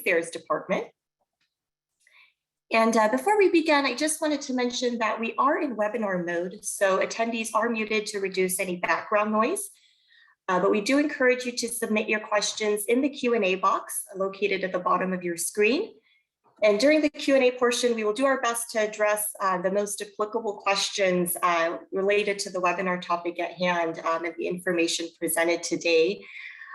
Affairs Department. And before we begin, I just wanted to mention that we are in webinar mode, so attendees are muted to reduce any background noise. But we do encourage you to submit your questions in the Q&A box located at the bottom of your screen. And during the Q&A portion, we will do our best to address the most applicable questions related to the webinar topic at hand and the information presented today.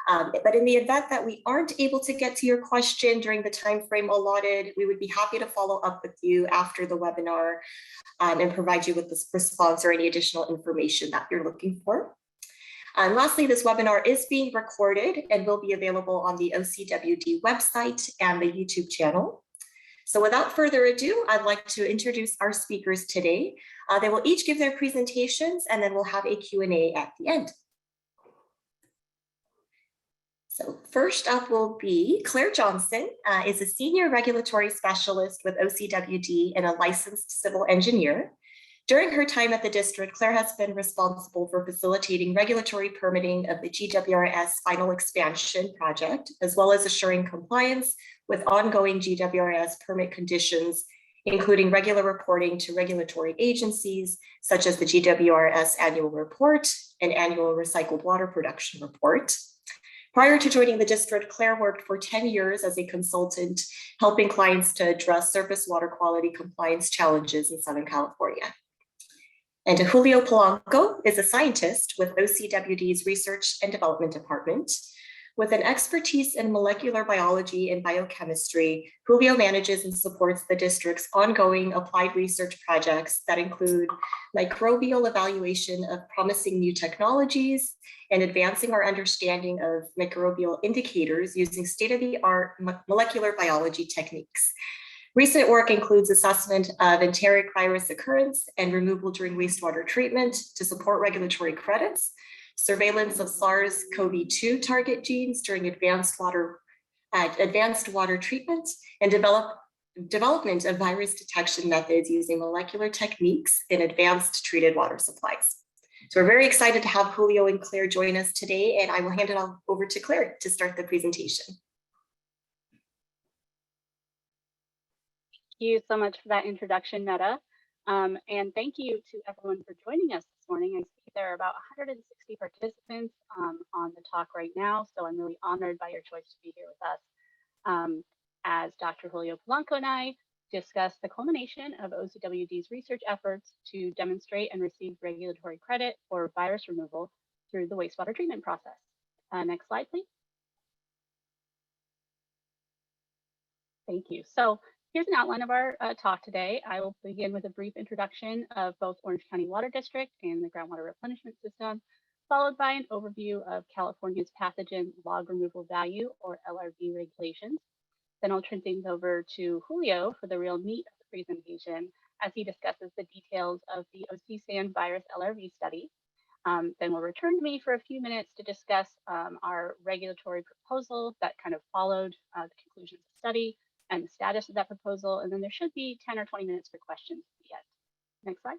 But in the event that we aren't able to get to your question during the time frame allotted, we would be happy to follow up with you after the webinar and provide you with this response or any additional information that you're looking for. And lastly, this webinar is being recorded and will be available on the OCWD website and the YouTube channel. So without further ado, I'd like to introduce our speakers today. They will each give their presentations and then we'll have a Q&A at the end. So first up will be Claire Johnson, is a senior regulatory specialist with OCWD and a licensed civil engineer. During her time at the district, Claire has been responsible for facilitating regulatory permitting of the GWRS final expansion project, as well as assuring compliance with ongoing GWRS permit conditions, including regular reporting to regulatory agencies, such as the GWRS annual report and annual recycled water production report. Prior to joining the district, Claire worked for 10 years as a consultant, helping clients to address surface water quality compliance challenges in Southern California. And Julio Polanco is a scientist with OCWD's Research and Development Department. With an expertise in molecular biology and biochemistry, Julio manages and supports the district's ongoing applied research projects that include microbial evaluation of promising new technologies and advancing our understanding of microbial indicators using state-of-the-art molecular biology techniques. Recent work includes assessment of enteric virus occurrence and removal during wastewater treatment to support regulatory credits, surveillance of SARS-CoV-2 target genes during advanced water treatment, and development of virus detection methods using molecular techniques in advanced treated water supplies. So we're very excited to have Julio and Claire join us today, and I will hand it over to Claire to start the presentation. Thank you so much for that introduction, Meta. And thank you to everyone for joining us this morning. I see there are about 160 participants on the talk right now, so I'm really honored by your choice to be here with us. As Dr. Julio Polanco and I discuss the culmination of OCWD's research efforts to demonstrate and receive regulatory credit for virus removal through the wastewater treatment process. Next slide, please. Thank you. So here's an outline of our talk today. I will begin with a brief introduction of both Orange County Water District and the Groundwater Replenishment System, followed by an overview of California's pathogen log removal value, or LRV regulations. Then I'll turn things over to Julio for the real meat of the presentation as he discusses the details of the OC-SAN virus LRV study. Then we'll return to me for a few minutes to discuss our regulatory proposal that kind of followed the conclusions of the study and the status of that proposal, and then there should be 10 or 20 minutes for questions at the end. Next slide.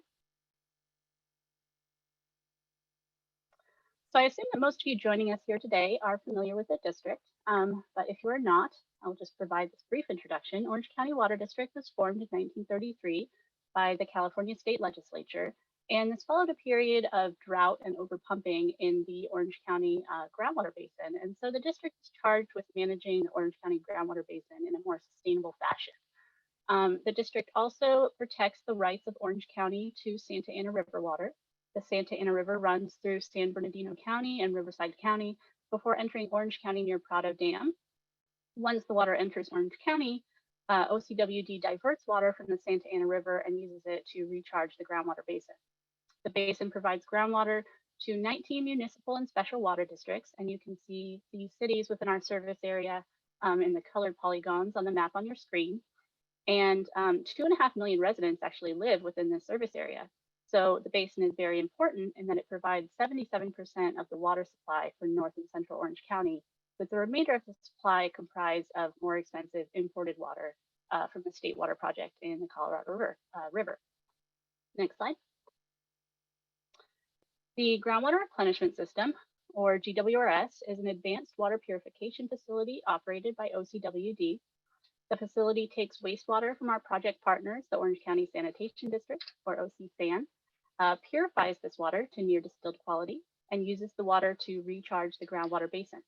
So I assume that most of you joining us here today are familiar with the district, but if you are not, I'll just provide this brief introduction. Orange County Water District was formed in 1933 by the California State Legislature, and this followed a period of drought and overpumping in the Orange County Groundwater Basin. And so the district is charged with managing the Orange County Groundwater Basin in a more sustainable fashion. The district also protects the rights of Orange County to Santa Ana River water. The Santa Ana River runs through San Bernardino County and Riverside County before entering Orange County near Prado Dam. Once the water enters Orange County, OCWD diverts water from the Santa Ana River and uses it to recharge the groundwater basin. The basin provides groundwater to 19 municipal and special water districts, and you can see these cities within our service area in the colored polygons on the map on your screen. And 2.5 million residents actually live within this service area. So the basin is very important in that it provides 77% of the water supply for North and Central Orange County, with the remainder of the supply comprised of more expensive imported water from the State Water Project in the Colorado River. Next slide. The Groundwater Replenishment System, or GWRS, is an advanced water purification facility operated by OCWD. The facility takes wastewater from our project partners, the Orange County Sanitation District, or OCSAN, purifies this water to near distilled quality, and uses the water to recharge the groundwater basin.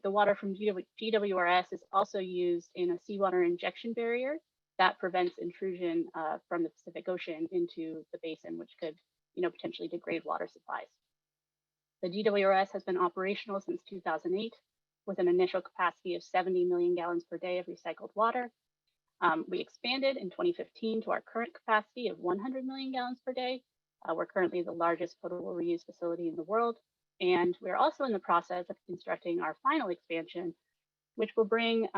The water from GWRS is also used in a seawater injection barrier that prevents intrusion from the Pacific Ocean into the basin, which could, potentially degrade water supplies. The GWRS has been operational since 2008 with an initial capacity of 70 million gallons per day of recycled water. We expanded in 2015 to our current capacity of 100 million gallons per day. We're currently the largest potable reuse facility in the world. And we're also in the process of constructing our final expansion, which will bring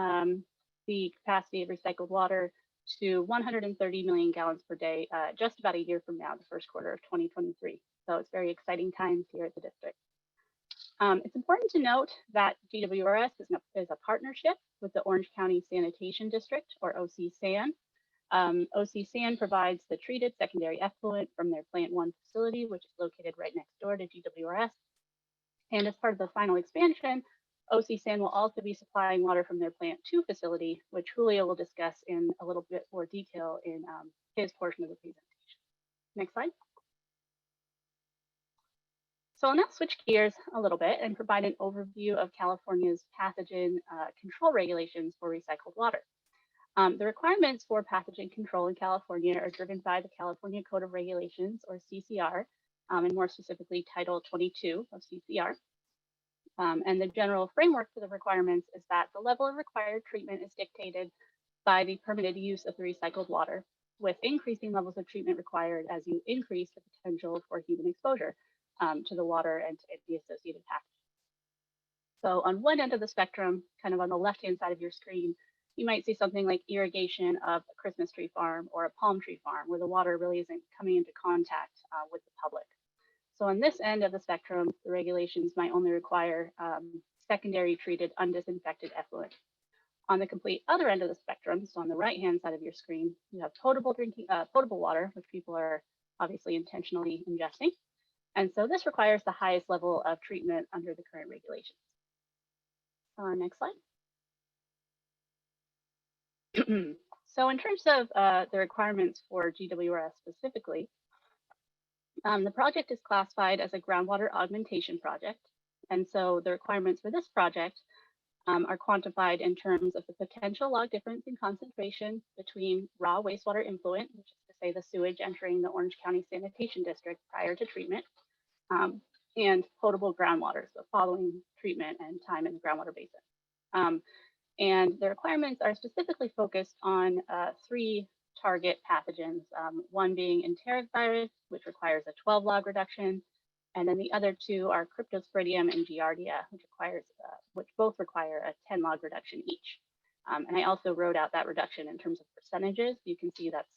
the capacity of recycled water to 130 million gallons per day just about a year from now, the first quarter of 2023. So it's very exciting times here at the district. It's important to note that GWRS is a partnership with the Orange County Sanitation District, or OCSAN. OCSAN provides the treated secondary effluent from their Plant 1 facility, which is located right next door to GWRS. And as part of the final expansion, OCSAN will also be supplying water from their Plant 2 facility, which Julio will discuss in a little bit more detail in his portion of the presentation. Next slide. So I'll now switch gears a little bit and provide an overview of California's pathogen control regulations for recycled water. The requirements for pathogen control in California are driven by the California Code of Regulations, or CCR, and more specifically Title 22 of CCR. And the general framework for the requirements is that the level of required treatment is dictated by the permitted use of the recycled water, with increasing levels of treatment required as you increase the potential for human exposure to the water and to the associated pathogens. So on one end of the spectrum, kind of on the left-hand side of your screen, you might see something like irrigation of a Christmas tree farm or a palm tree farm, where the water really isn't coming into contact with the public. So on this end of the spectrum, the regulations might only require secondary treated undisinfected effluent. On the complete other end of the spectrum, so on the right-hand side of your screen, you have potable water, which people are obviously intentionally ingesting. And so this requires the highest level of treatment under the current regulations. Next slide. So in terms of the requirements for GWRS specifically, the project is classified as a groundwater augmentation project. And so the requirements for this project are quantified in terms of the potential log difference in concentration between raw wastewater influent, which is to say the sewage entering the Orange County Sanitation District prior to treatment, and potable groundwater, so following treatment and time in the groundwater basin. And the requirements are specifically focused on 3 target pathogens, one being enteric virus, which requires a 12 log reduction, and then the other 2 are cryptosporidium and giardia, which both require a 10 log reduction each. And I also wrote out that reduction in terms of percentages. You can see that's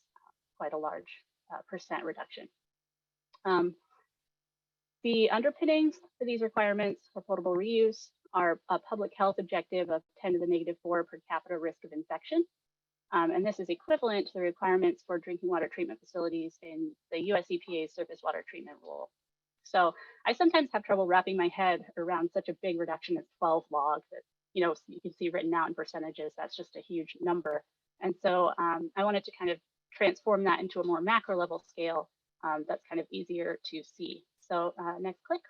quite a large percent reduction. The underpinnings for these requirements for potable reuse are a public health objective of 10 to the -4 per capita risk of infection. And this is equivalent to the requirements for drinking water treatment facilities in the US EPA's surface water treatment rule. So I sometimes have trouble wrapping my head around such a big reduction as 12 log that, you can see written out in percentages. That's just a huge number. And so I wanted to kind of transform that into a more macro level scale that's kind of easier to see. So next click.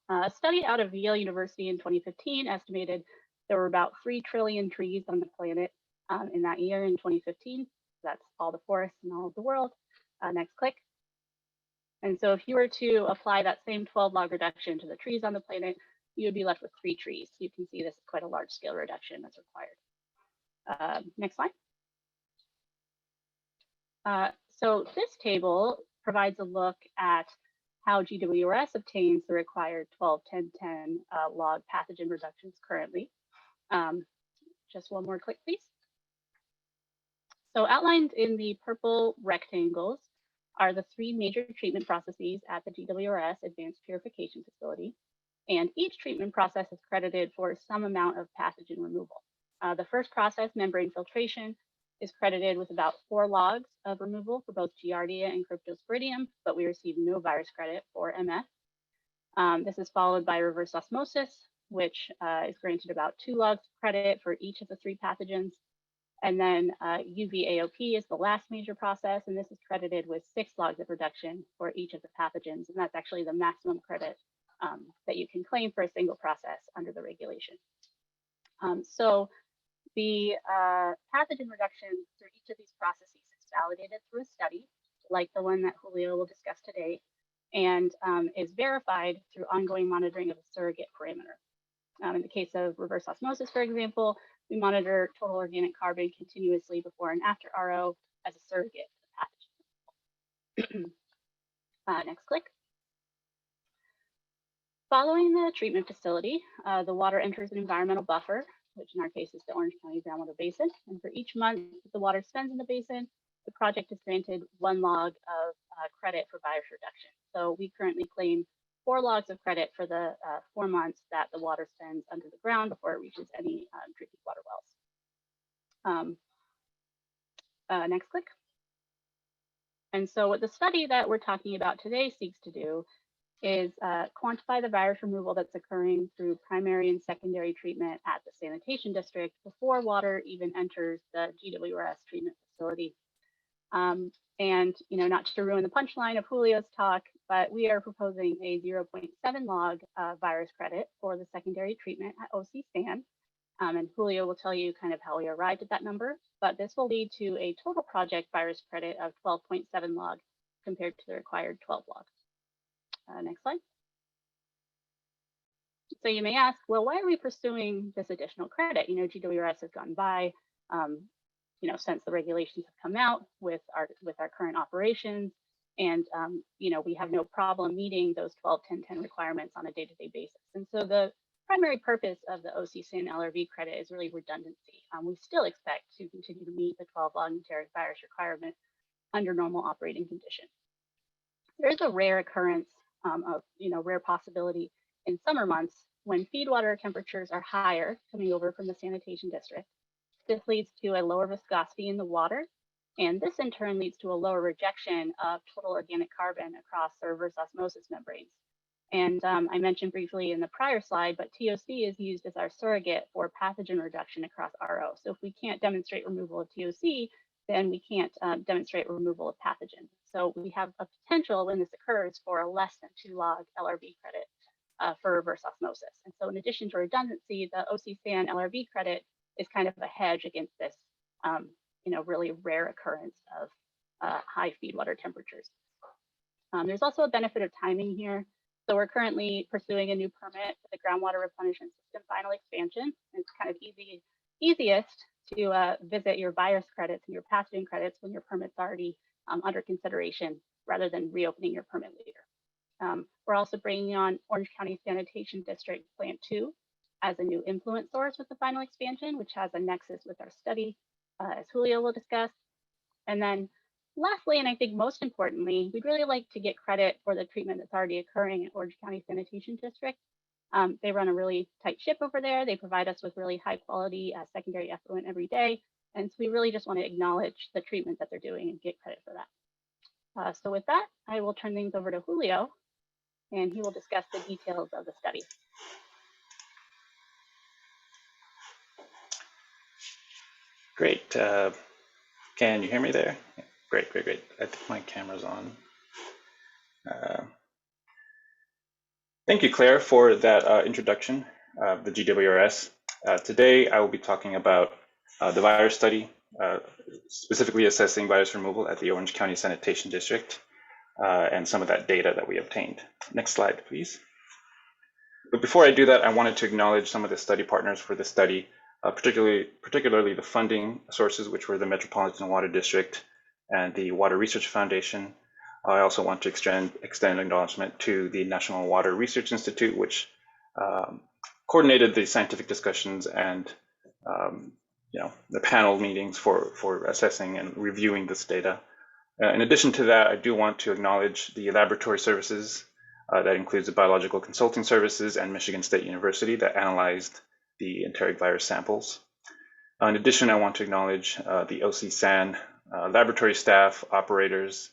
A study out of Yale University in 2015 estimated there were about 3 trillion trees on the planet in that year in 2015. That's all the forests in all of the world. Next click. And so if you were to apply that same 12 log reduction to the trees on the planet, you would be left with 3 trees. You can see this is quite a large scale reduction that's required. Next slide. So this table provides a look at how GWRS obtains the required 12, 10, 10 log pathogen reductions currently. Just one more click, please. So outlined in the purple rectangles are the 3 major treatment processes at the GWRS Advanced Purification Facility. And each treatment process is credited for some amount of pathogen removal. The first process, membrane filtration, is credited with about 4 logs of removal for both Giardia and cryptosporidium, but we receive no virus credit for MF. This is followed by reverse osmosis, which is granted about 2 logs of credit for each of the 3 pathogens. And then UVAOP is the last major process, and this is credited with 6 logs of reduction for each of the pathogens. And that's actually the maximum credit that you can claim for a single process under the regulation. So the pathogen reduction through each of these processes is validated through a study, like the one that Julio will discuss today, and is verified through ongoing monitoring of a surrogate parameter. In the case of reverse osmosis, for example, we monitor total organic carbon continuously before and after RO as a surrogate for the pathogen. Next click. Following the treatment facility, the water enters an environmental buffer, which in our case is the Orange County Groundwater Basin. And for each month the water spends in the basin, the project is granted 1 log of credit for virus reduction. So we currently claim 4 logs of credit for the 4 months that the water spends under the ground before it reaches any drinking water wells. Next click. And so what the study that we're talking about today seeks to do is quantify the virus removal that's occurring through primary and secondary treatment at the sanitation district before water even enters the GWRS treatment facility. And not to ruin the punchline of Julio's talk, but we are proposing a 0.7 log virus credit for the secondary treatment at OC SAN. And Julio will tell you kind of how we arrived at that number, but this will lead to a total project virus credit of 12.7 log compared to the required 12 log. Next slide. So you may ask, well, why are we pursuing this additional credit? GWRS has gone by, since the regulations have come out with our current operations, and we have no problem meeting those 12-10-10 requirements on a day-to-day basis. And so the primary purpose of the OC SAN LRV credit is really redundancy. We still expect to continue to meet the 12 log enteric virus requirement under normal operating conditions. There is a rare occurrence of rare possibility in summer months when feed water temperatures are higher coming over from the sanitation district. This leads to a lower viscosity in the water, and this in turn leads to a lower rejection of total organic carbon across the reverse osmosis membranes. And I mentioned briefly in the prior slide, but TOC is used as our surrogate for pathogen reduction across RO. So if we can't demonstrate removal of TOC, then we can't demonstrate removal of pathogen. So we have a potential when this occurs for a less than 2 log LRV credit for reverse osmosis. And so in addition to redundancy, the OC SAN LRV credit is kind of a hedge against this, really rare occurrence of high feed water temperatures. There's also a benefit of timing here. So we're currently pursuing a new permit for the Groundwater Replenishment System final expansion. It's kind of easiest to visit your virus credits and your pathogen credits when your permit's already under consideration rather than reopening your permit later. We're also bringing on Orange County Sanitation District Plant 2 as a new influence source with the final expansion, which has a nexus with our study, as Julio will discuss. And then lastly, and I think most importantly, we'd really like to get credit for the treatment that's already occurring at Orange County Sanitation District. They run a really tight ship over there. They provide us with really high quality secondary effluent every day. And so we really just want to acknowledge the treatment that they're doing and get credit for that. So with that, I will turn things over to Julio, and he will discuss the details of the study. Great. Can you hear me there? Great. I think my camera's on. Thank you, Claire, for that introduction of the GWRS. Today, I will be talking about the virus study, specifically assessing virus removal at the Orange County Sanitation District, and some of that data that we obtained. Next slide, please. But before I do that, I wanted to acknowledge some of the study partners for the study, particularly the funding sources, which were the Metropolitan Water District and the Water Research Foundation. I also want to extend acknowledgement to the National Water Research Institute, which coordinated the scientific discussions and the panel meetings for assessing and reviewing this data. In addition to that, I do want to acknowledge the laboratory services that includes the Biological Consulting Services and Michigan State University that analyzed the enteric virus samples. In addition, I want to acknowledge the OC SAN laboratory staff, operators,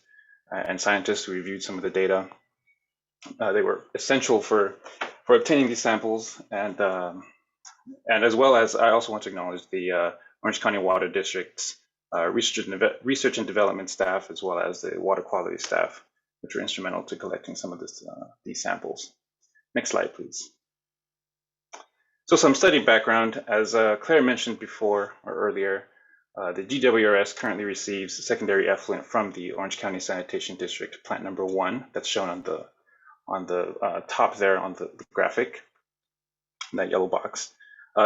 and scientists who reviewed some of the data. They were essential for for obtaining these samples, and as well as I also want to acknowledge the Orange County Water District's research and development staff, as well as the water quality staff, which were instrumental to collecting some of these samples. Next slide, please. So some study background, as Claire mentioned before or earlier, the GWRS currently receives secondary effluent from the Orange County Sanitation District, plant number 1, that's shown on the top there on the graphic, that yellow box.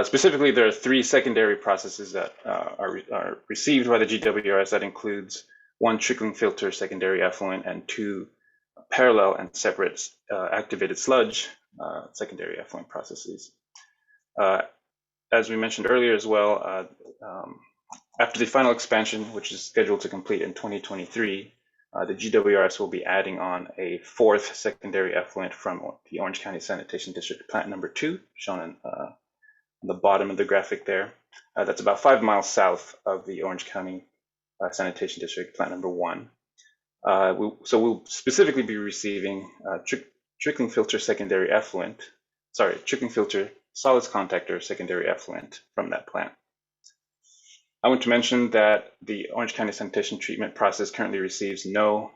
Specifically, there are 3 secondary processes that are received by the GWRS. That includes 1 trickling filter secondary effluent and 2 parallel and separate activated sludge secondary effluent processes. As we mentioned earlier as well, after the final expansion, which is scheduled to complete in 2023, the GWRS will be adding on a 4th secondary effluent from the Orange County Sanitation District, plant number 2, shown on the bottom of the graphic there. That's about 5 miles south of the Orange County Sanitation District, plant number 1. So we'll specifically be receiving trickling filter secondary effluent, trickling filter solids contactor secondary effluent from that plant. I want to mention that the Orange County Sanitation Treatment process currently receives no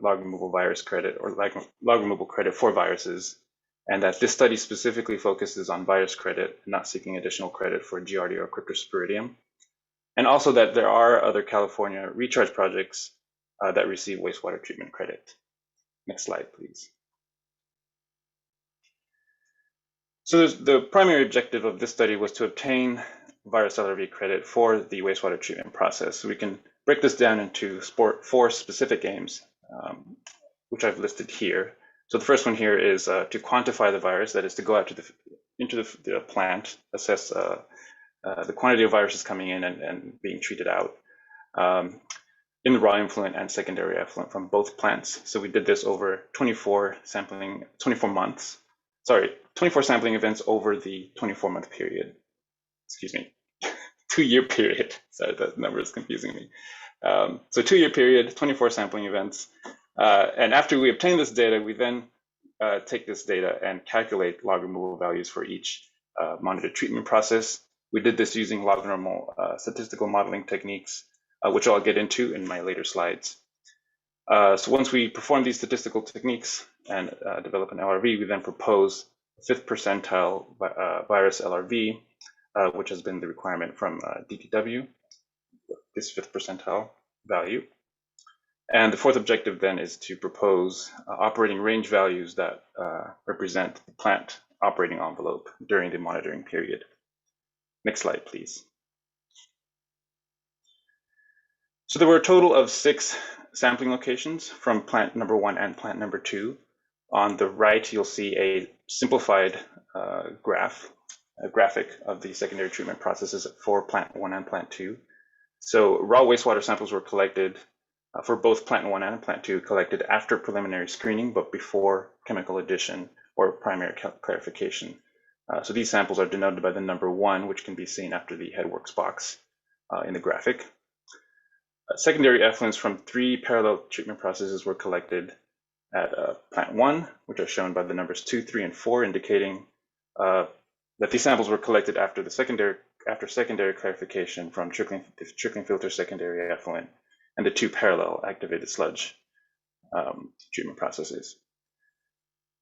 log removal virus credit or log removal credit for viruses, and that this study specifically focuses on virus credit, not seeking additional credit for Giardia or Cryptosporidium. And also that there are other California recharge projects that receive wastewater treatment credit. Next slide, please. So the primary objective of this study was to obtain virus LRV credit for the wastewater treatment process. So we can break this down into 4 specific aims, which I've listed here. So the first one here is to quantify the virus, that is to go out into the plant, assess the quantity of viruses coming in and being treated out in the raw effluent and secondary effluent from both plants. So we did this over 24 sampling events over the 24-month period. Excuse me, 2-year period. Sorry, that number is confusing me. So 2-year period, 24 sampling events. And after we obtain this data, we then take this data and calculate log removal values for each monitored treatment process. We did this using log normal statistical modeling techniques, which I'll get into in my later slides. So once we perform these statistical techniques and develop an LRV, we then propose 5th percentile virus LRV, which has been the requirement from DPW, this 5th percentile value. And the 4th objective then is to propose operating range values that represent the plant operating envelope during the monitoring period. Next slide, please. So there were a total of 6 sampling locations from plant number 1 and plant number 2. On the right, you'll see a simplified graphic of the secondary treatment processes for plant 1 and plant 2. So raw wastewater samples were collected for both plant 1 and plant 2, collected after preliminary screening, but before chemical addition or primary clarification. So these samples are denoted by the number 1, which can be seen after the headworks box in the graphic. Secondary effluents from 3 parallel treatment processes were collected at plant 1, which are shown by the numbers 2, 3, and 4, indicating that these samples were collected after secondary clarification from trickling filter secondary effluent and the 2 parallel activated sludge treatment processes.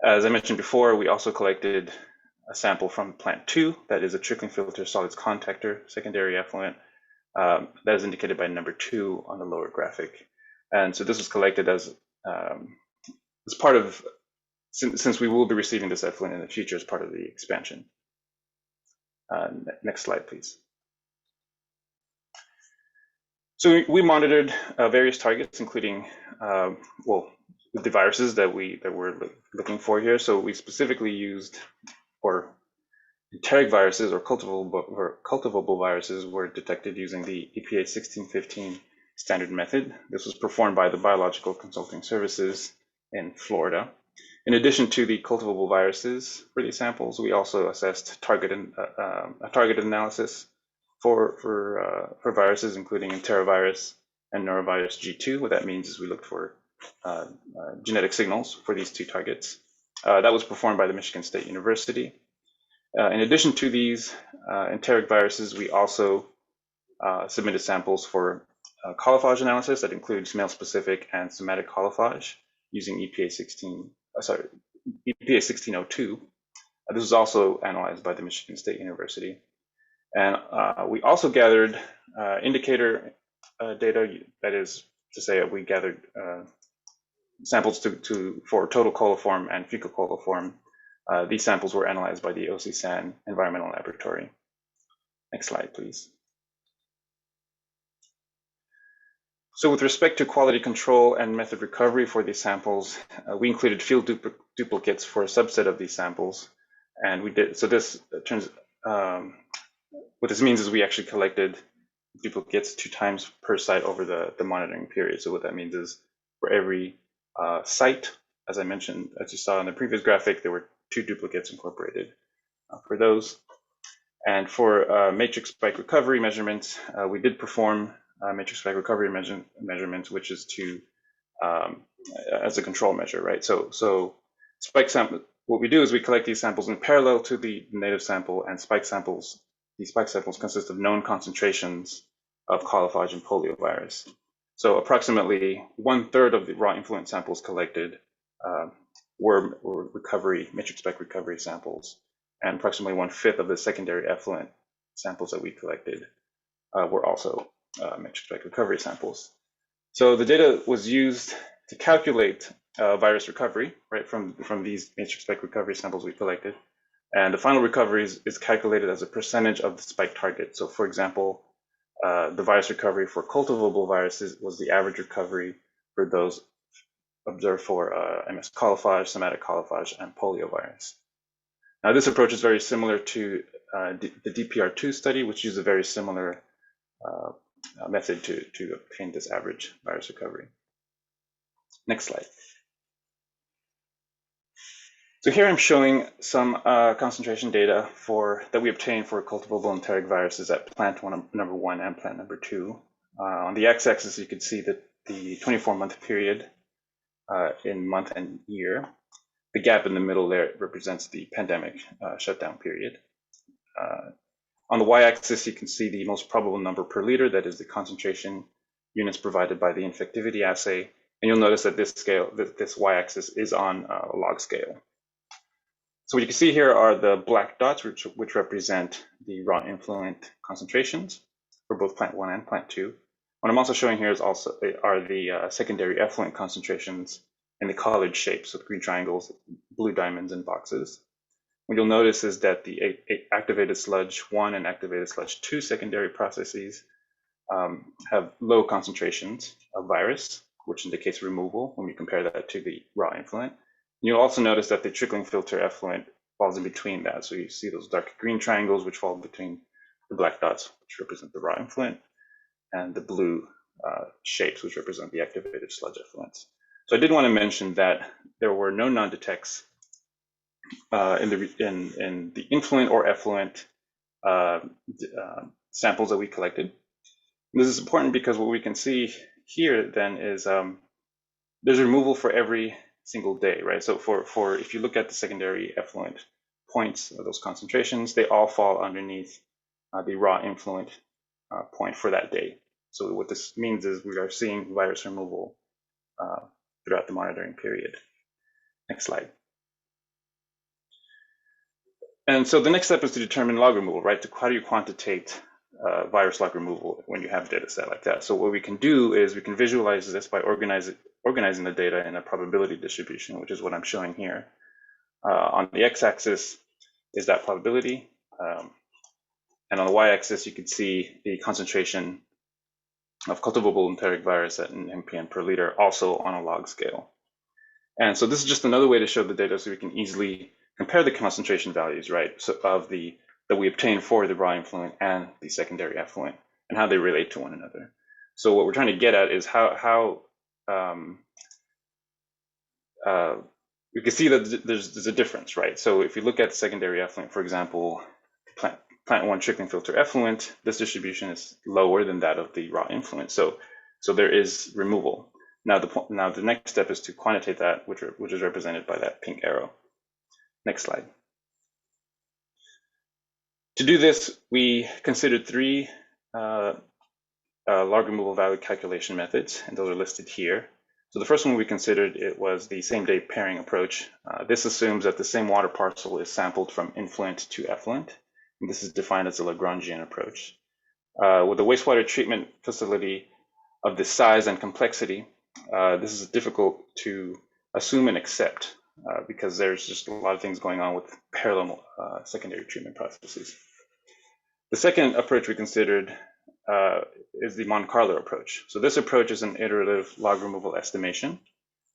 As I mentioned before, we also collected a sample from plant 2, that is a trickling filter solids contactor secondary effluent, that is indicated by number 2 on the lower graphic. And so this was collected as part of, since we will be receiving this effluent in the future as part of the expansion. Next slide, please. So we monitored various targets, including, the viruses that we're looking for here. So we specifically used, or enteric viruses or cultivable viruses were detected using the EPA 1615 standard method. This was performed by the Biological Consulting Services in Florida. In addition to the cultivable viruses for these samples, we also assessed a targeted analysis for viruses, including enterovirus and norovirus G2. What that means is we looked for genetic signals for these 2 targets. That was performed by the Michigan State University. In addition to these enteric viruses, we also submitted samples for coliphage analysis that includes male-specific and somatic coliphage using EPA 1602. This was also analyzed by the Michigan State University. And we also gathered indicator data, that is to say we gathered samples for total coliform and fecal coliform. These samples were analyzed by the OCSAN Environmental Laboratory. Next slide, please. So with respect to quality control and method recovery for these samples, we included field duplicates for a subset of these samples. And we did, so this turns, what this means is we actually collected duplicates 2 times per site over the monitoring period. So what that means is for every site, as I mentioned, as you saw in the previous graphic, there were 2 duplicates incorporated for those. And for matrix spike recovery measurements, we did perform matrix spike recovery measurements, which is to as a control measure, right? So spike sample, what we do is we collect these samples in parallel to the native sample, and spike samples. These spike samples consist of known concentrations of coliphage and poliovirus. So approximately 1/3 of the raw influent samples collected were matrix spike recovery samples, and approximately 1/5 of the secondary effluent samples that we collected were also matrix spike recovery samples. So the data was used to calculate virus recovery, right, from these matrix spike recovery samples we collected. And the final recovery is calculated as a percentage of the spike target. So for example, the virus recovery for cultivable viruses was the average recovery for those observed for MS coliphage, somatic coliphage, and poliovirus. Now this approach is very similar to the DPR2 study, which used a very similar method to obtain this average virus recovery. Next slide. So here I'm showing some concentration data that we obtained for cultivable enteric viruses at plant number 1 and plant number 2. On the x-axis, you can see that the 24-month period in month and year. The gap in the middle there represents the pandemic shutdown period. On the y-axis, you can see the most probable number per liter, that is the concentration units provided by the infectivity assay. And you'll notice that this y-axis is on a log scale. So what you can see here are the black dots, which represent the raw influent concentrations for both plant 1 and plant 2. What I'm also showing here are the secondary effluent concentrations in the colored shapes with green triangles, blue diamonds, and boxes. What you'll notice is that the activated sludge 1 and activated sludge 2 secondary processes have low concentrations of virus, which indicates removal when we compare that to the raw influent. You'll also notice that the trickling filter effluent falls in between that. So you see those dark green triangles, which fall between the black dots, which represent the raw influent, and the blue shapes, which represent the activated sludge effluents. So I did want to mention that there were no non-detects in the influent or effluent samples that we collected. This is important because what we can see here then is there's removal for every single day, right? So for if you look at the secondary effluent points of those concentrations, they all fall underneath the raw influent point for that day. So what this means is we are seeing virus removal throughout the monitoring period. Next slide. And so the next step is to determine log removal, right? How do you quantitate virus log removal when you have a data set like that? So what we can do is we can visualize this by organizing the data in a probability distribution, which is what I'm showing here. On the x-axis is that probability. And on the y-axis, you can see the concentration of cultivable enteric virus at an mpn per liter, also on a log scale. And so this is just another way to show the data so we can easily compare the concentration values, right, so that we obtain for the raw influent and the secondary effluent and how they relate to one another. So what we're trying to get at is how we can see that there's a difference, right? So if you look at secondary effluent, for example, plant 1 trickling filter effluent, this distribution is lower than that of the raw influent. So there is removal. Now the next step is to quantitate that, which is represented by that pink arrow. Next slide. To do this, we considered three log removal value calculation methods, and those are listed here. So the first one we considered, it was the same-day pairing approach. This assumes that the same water parcel is sampled from influent to effluent, and this is defined as a Lagrangian approach. With a wastewater treatment facility of this size and complexity, this is difficult to assume and accept because there's just a lot of things going on with parallel secondary treatment processes. The second approach we considered is the Monte Carlo approach. So this approach is an iterative log removal estimation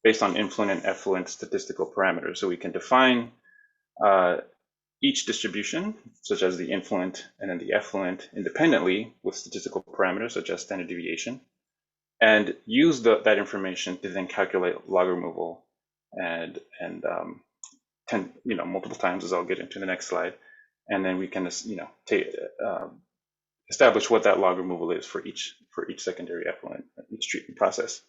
based on influent and effluent statistical parameters. So we can define each distribution, such as the influent and then the effluent, independently with statistical parameters such as standard deviation, and use that information to then calculate log removal and multiple times, as I'll get into the next slide, and then we can establish what that log removal is for each secondary effluent, each treatment process.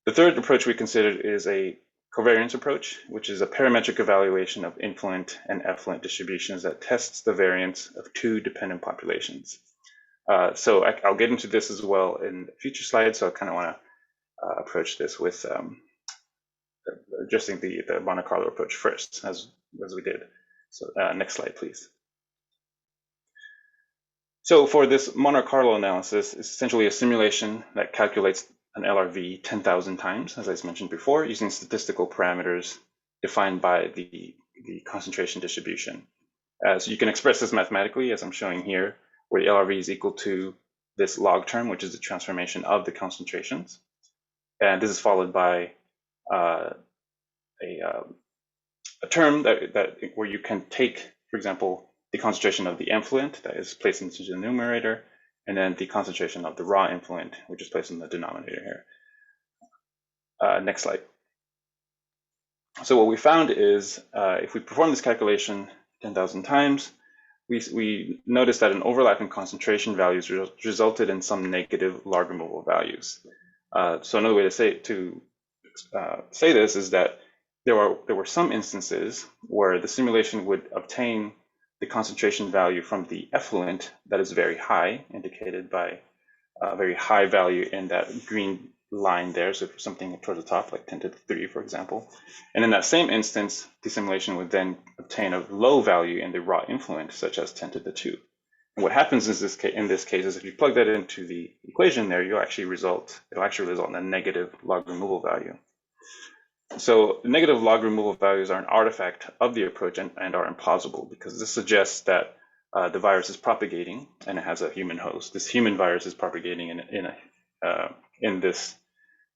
The third approach we considered is a covariance approach, which is a parametric evaluation of influent and effluent distributions that tests the variance of two dependent populations. So I'll get into this as well in future slides. So I kind of want to approach this with addressing the Monte Carlo approach first, as we did. So next slide, please. So for this Monte Carlo analysis, it's essentially a simulation that calculates an LRV 10,000 times, as I mentioned before, using statistical parameters defined by the concentration distribution. So you can express this mathematically, as I'm showing here, where the LRV is equal to this log term, which is the transformation of the concentrations. And this is followed by a term where you can take, for example, the concentration of the influent that is placed into the numerator, and then the concentration of the raw influent, which is placed in the denominator here. Next slide. So what we found is if we perform this calculation 10,000 times, we noticed that an overlap in concentration values resulted in some negative log removal values. So another way to say this is that there were some instances where the simulation would obtain the concentration value from the effluent that is very high, indicated by a very high value in that green line there. So for something towards the top, like 10 to the 3, for example. And in that same instance, the simulation would then obtain a low value in the raw influent, such as 10 to the 2. And what happens in this case is if you plug that into the equation there, it'll actually result in a negative log removal value. So negative log removal values are an artifact of the approach and are implausible, because this suggests that the virus is propagating and it has a human host. This human virus is propagating in this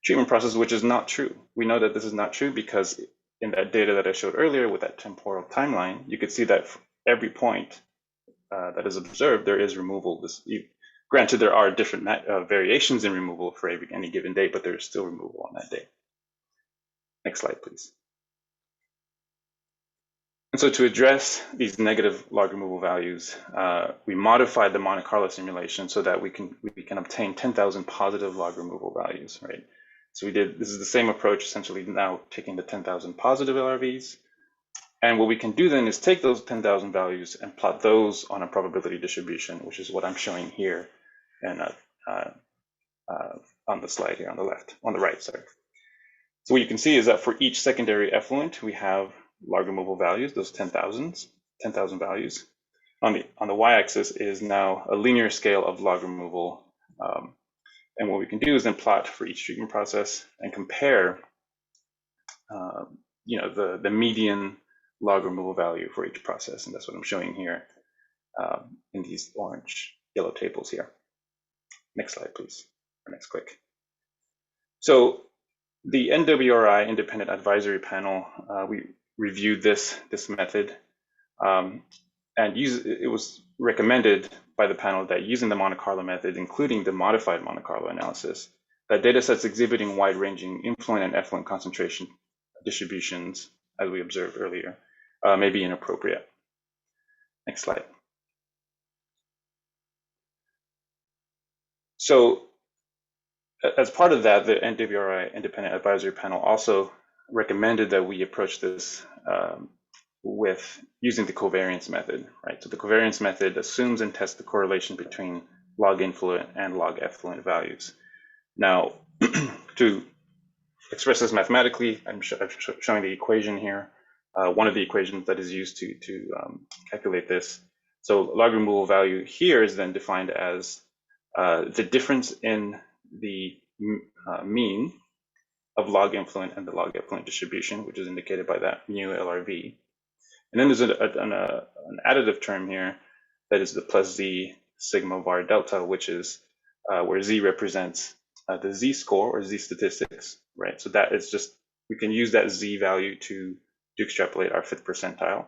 treatment process, which is not true. We know that this is not true because in that data that I showed earlier with that temporal timeline, you could see that for every point that is observed, there is removal. Granted, there are different variations in removal for any given day, but there is still removal on that day. Next slide, please. And so to address these negative log removal values, we modified the Monte Carlo simulation so that we can obtain 10,000 positive log removal values, right? So this is the same approach, essentially now taking the 10,000 positive LRVs. And what we can do then is take those 10,000 values and plot those on a probability distribution, which is what I'm showing here and on the slide here on the right, sorry. So what you can see is that for each secondary effluent, we have log removal values, those 10,000 values. On the y-axis is now a linear scale of log removal. And what we can do is then plot for each treatment process and compare the median log removal value for each process. And that's what I'm showing here in these yellow tables here. Next slide, please, or next click. So the NWRI Independent Advisory Panel, we reviewed this method, and it was recommended by the panel that using the Monte Carlo method, including the modified Monte Carlo analysis, that data sets exhibiting wide-ranging influent and effluent concentration distributions, as we observed earlier, may be inappropriate. Next slide. So as part of that, the NWRI Independent Advisory Panel also recommended that we approach this with using the covariance method, right? So the covariance method assumes and tests the correlation between log influent and log effluent values. Now, to express this mathematically, I'm showing the equation here. One of the equations that is used to calculate this. So log removal value here is then defined as the difference in the mean of log influent and the log effluent distribution, which is indicated by that mu LRV. And then there's an additive term here that is the plus z sigma var delta, which is where z represents the z-score or z-statistics, right? So that is just, we can use that z value to extrapolate our 5th percentile.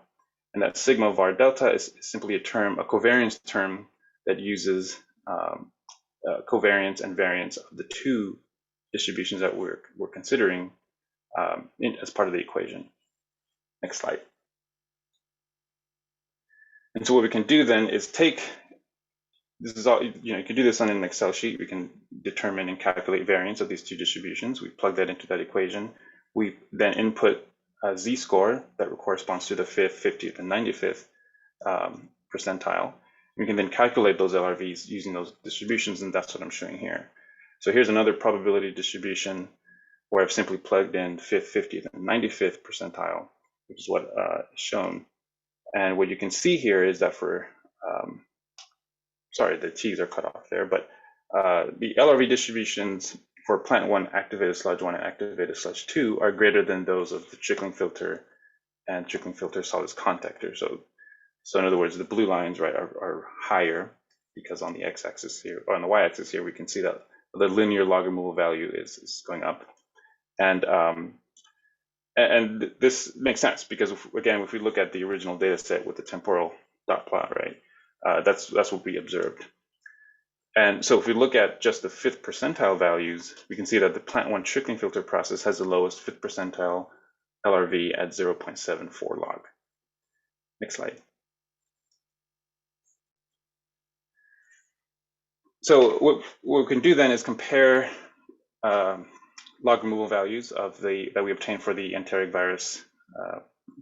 And that sigma var delta is simply a term, a covariance term that uses covariance and variance of the two distributions that we're considering as part of the equation. Next slide. And so what we can do then is take, this is all, you can do this on an Excel sheet. We can determine and calculate variance of these two distributions. We plug that into that equation. We then input a z-score that corresponds to the 5th, 50th, and 95th percentile. We can then calculate those LRVs using those distributions, and that's what I'm showing here. So here's another probability distribution where I've simply plugged in 5th, 50th, and 95th percentile, which is what is shown. And what you can see here is that for, sorry, the T's are cut off there, but the LRV distributions for plant 1, activated sludge 1, and activated sludge 2 are greater than those of the trickling filter and trickling filter solids contactor. So in other words, the blue lines, right, are higher because on the x-axis here, or on the y-axis here, we can see that the linear log removal value is going up. And this makes sense because, again, if we look at the original data set with the temporal dot plot, right, that's what we observed. And so if we look at just the 5th percentile values, we can see that the plant 1 trickling filter process has the lowest 5th percentile LRV at 0.74 log. Next slide. So what we can do then is compare log removal values of that we obtained for the enteric virus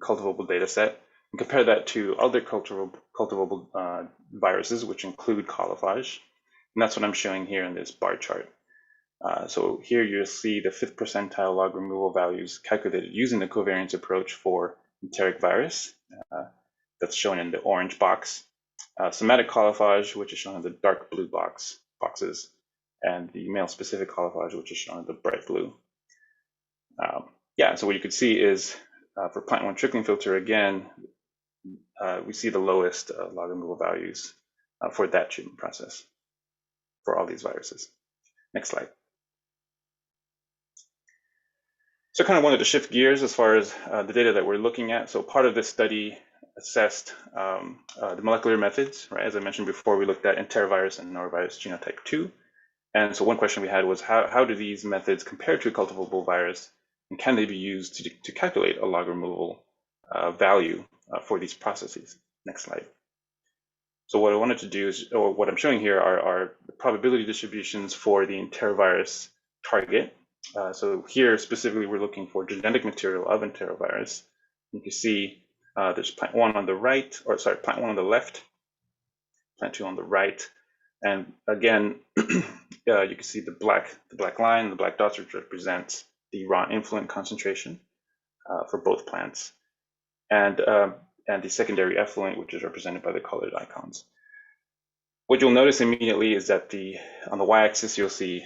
cultivable data set, and compare that to other cultivable viruses, which include coliphage. And that's what I'm showing here in this bar chart. So here you'll see the 5th percentile log removal values calculated using the covariance approach for enteric virus. That's shown in the orange box. Somatic coliphage, which is shown in the dark blue boxes, and the male-specific coliphage, which is shown in the bright blue. Yeah, so what you could see is for plant 1 trickling filter, again, we see the lowest log removal values for that treatment process for all these viruses. Next slide. So I kind of wanted to shift gears as far as the data that we're looking at. So part of this study assessed the molecular methods, right? As I mentioned before, we looked at enterovirus and norovirus genotype 2. And so one question we had was how do these methods compare to a cultivable virus, and can they be used to calculate a log removal value for these processes? Next slide. So what I wanted to do is, or what I'm showing here are the probability distributions for the enterovirus target. So here specifically, we're looking for genetic material of enterovirus. You can see there's plant 1 on the right, or sorry, plant 1 on the left, plant 2 on the right. And again, you can see the black line, the black dots, which represents the raw influent concentration for both plants, and the secondary effluent, which is represented by the colored icons. What you'll notice immediately is that on the y-axis, you'll see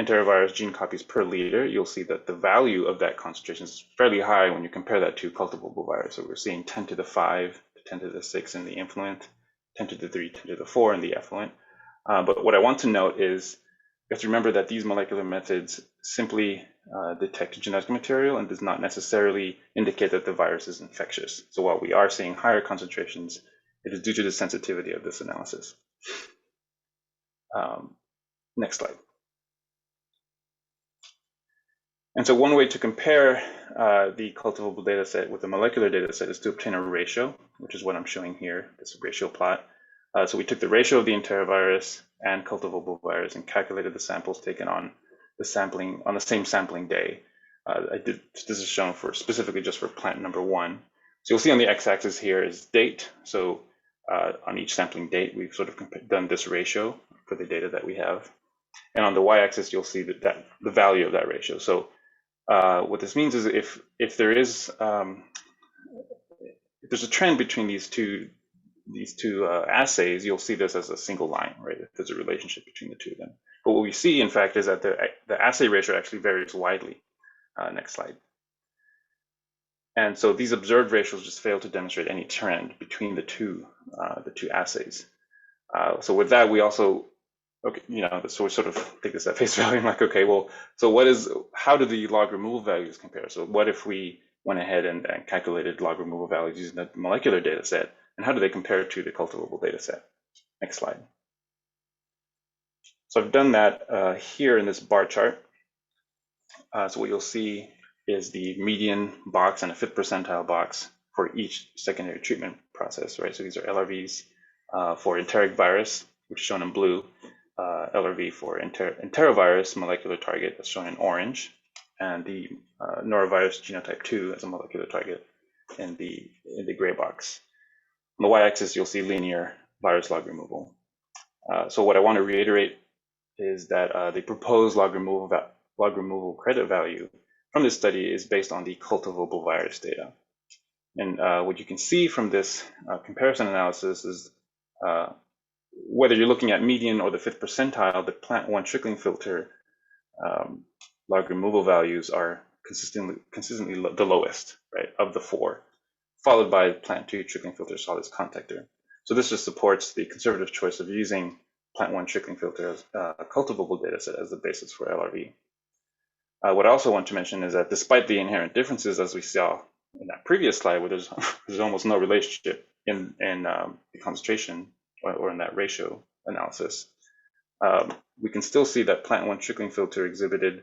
enterovirus gene copies per liter. You'll see that the value of that concentration is fairly high when you compare that to cultivable virus. So we're seeing 10 to the 5 to 10 to the 6 in the influent, 10 to the 3, 10 to the 4 in the effluent. But what I want to note is you have to remember that these molecular methods simply detect genetic material and does not necessarily indicate that the virus is infectious. So while we are seeing higher concentrations, it is due to the sensitivity of this analysis. Next slide. And so one way to compare the cultivable data set with the molecular data set is to obtain a ratio, which is what I'm showing here, this ratio plot. So we took the ratio of the enterovirus and cultivable virus and calculated the samples taken on the same sampling day. This is shown for specifically just for plant number 1. So you'll see on the x-axis here is date. So on each sampling date, we've sort of done this ratio for the data that we have. And on the y-axis, you'll see that the value of that ratio. So what this means is if there's a trend between these two assays, you'll see this as a single line, right? If there's a relationship between the two of them. But what we see, in fact, is that the assay ratio actually varies widely. Next slide. And so these observed ratios just fail to demonstrate any trend between the two assays. So with that, we also, so we sort of take this at face value and like, okay, well, so how do the log removal values compare? So what if we went ahead and calculated log removal values using the molecular data set, and how do they compare to the cultivable data set? Next slide. So I've done that here in this bar chart. So what you'll see is the median box and a 5th percentile box for each secondary treatment process, right? So these are LRVs for enteric virus, which is shown in blue, LRV for enterovirus molecular target, that's shown in orange, and the norovirus genotype 2 as a molecular target in the gray box. On the y-axis, you'll see linear virus log removal. So what I want to reiterate is that the proposed log removal credit value from this study is based on the cultivable virus data. And what you can see from this comparison analysis is whether you're looking at median or the 5th percentile, the plant 1 trickling filter log removal values are consistently the lowest, right, of the 4, followed by plant 2 trickling filter solids contactor. So this just supports the conservative choice of using plant 1 trickling filter as a cultivable data set as the basis for LRV. What I also want to mention is that despite the inherent differences, as we saw in that previous slide, where there's almost no relationship in the concentration or in that ratio analysis, we can still see that plant 1 trickling filter exhibited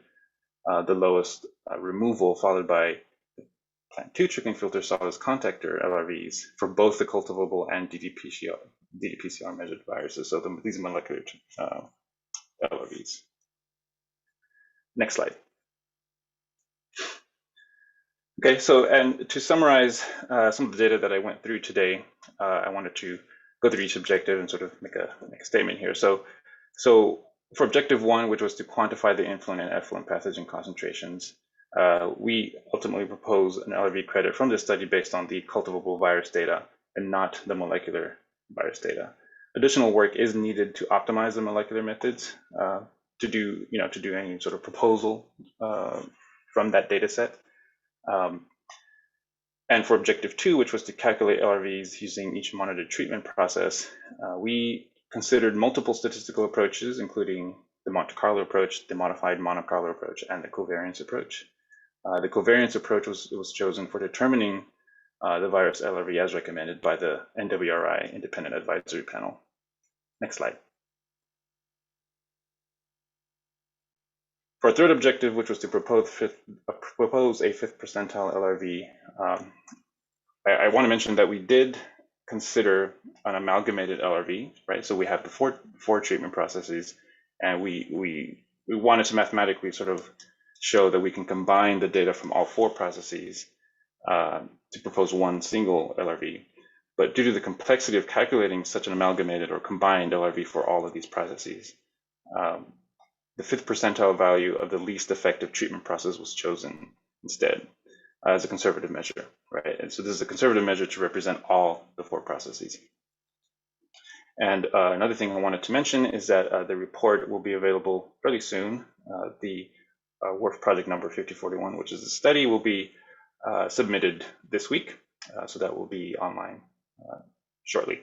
the lowest removal, followed by plant 2 trickling filter solids contactor LRVs for both the cultivable and ddPCR measured viruses. So these molecular LRVs. Next slide. Okay, so and to summarize some of the data that I went through today, I wanted to go through each objective and sort of make a statement here. So for objective 1, which was to quantify the influent and effluent pathogen concentrations, we ultimately propose an LRV credit from this study based on the cultivable virus data and not the molecular virus data. Additional work is needed to optimize the molecular methods to do any sort of proposal from that data set. And for objective 2, which was to calculate LRVs using each monitored treatment process, we considered multiple statistical approaches, including the Monte Carlo approach, the modified Monte Carlo approach, and the covariance approach. The covariance approach was chosen for determining the virus LRV as recommended by the NWRI Independent Advisory Panel. Next slide. For a third objective, which was to propose a 5th percentile LRV, I want to mention that we did consider an amalgamated LRV, right? So we have the four treatment processes, and we wanted to mathematically sort of show that we can combine the data from all 4 processes to propose one single LRV. But due to the complexity of calculating such an amalgamated or combined LRV for all of these processes, the 5th percentile value of the least effective treatment process was chosen instead as a conservative measure, right? And so this is a conservative measure to represent all the 4 processes. And another thing I wanted to mention is that the report will be available fairly soon. The WRF project number 5041, which is the study, will be submitted this week. So that will be online shortly.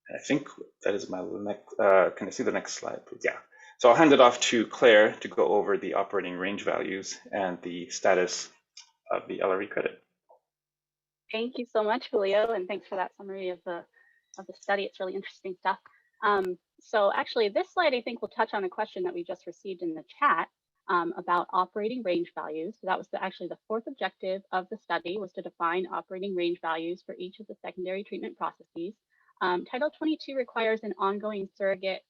And I think that is my next, can I see the next slide, please? Yeah. So I'll hand it off to Claire to go over the operating range values and the status of the LRV credit. Thank you so much, Julio, and thanks for that summary of the study. It's really interesting stuff. So actually, this slide, I think, will touch on a question that we just received in the chat about operating range values. So that was actually the 4th objective of the study, was to define operating range values for each of the secondary treatment processes. Title 22 requires an ongoing surrogate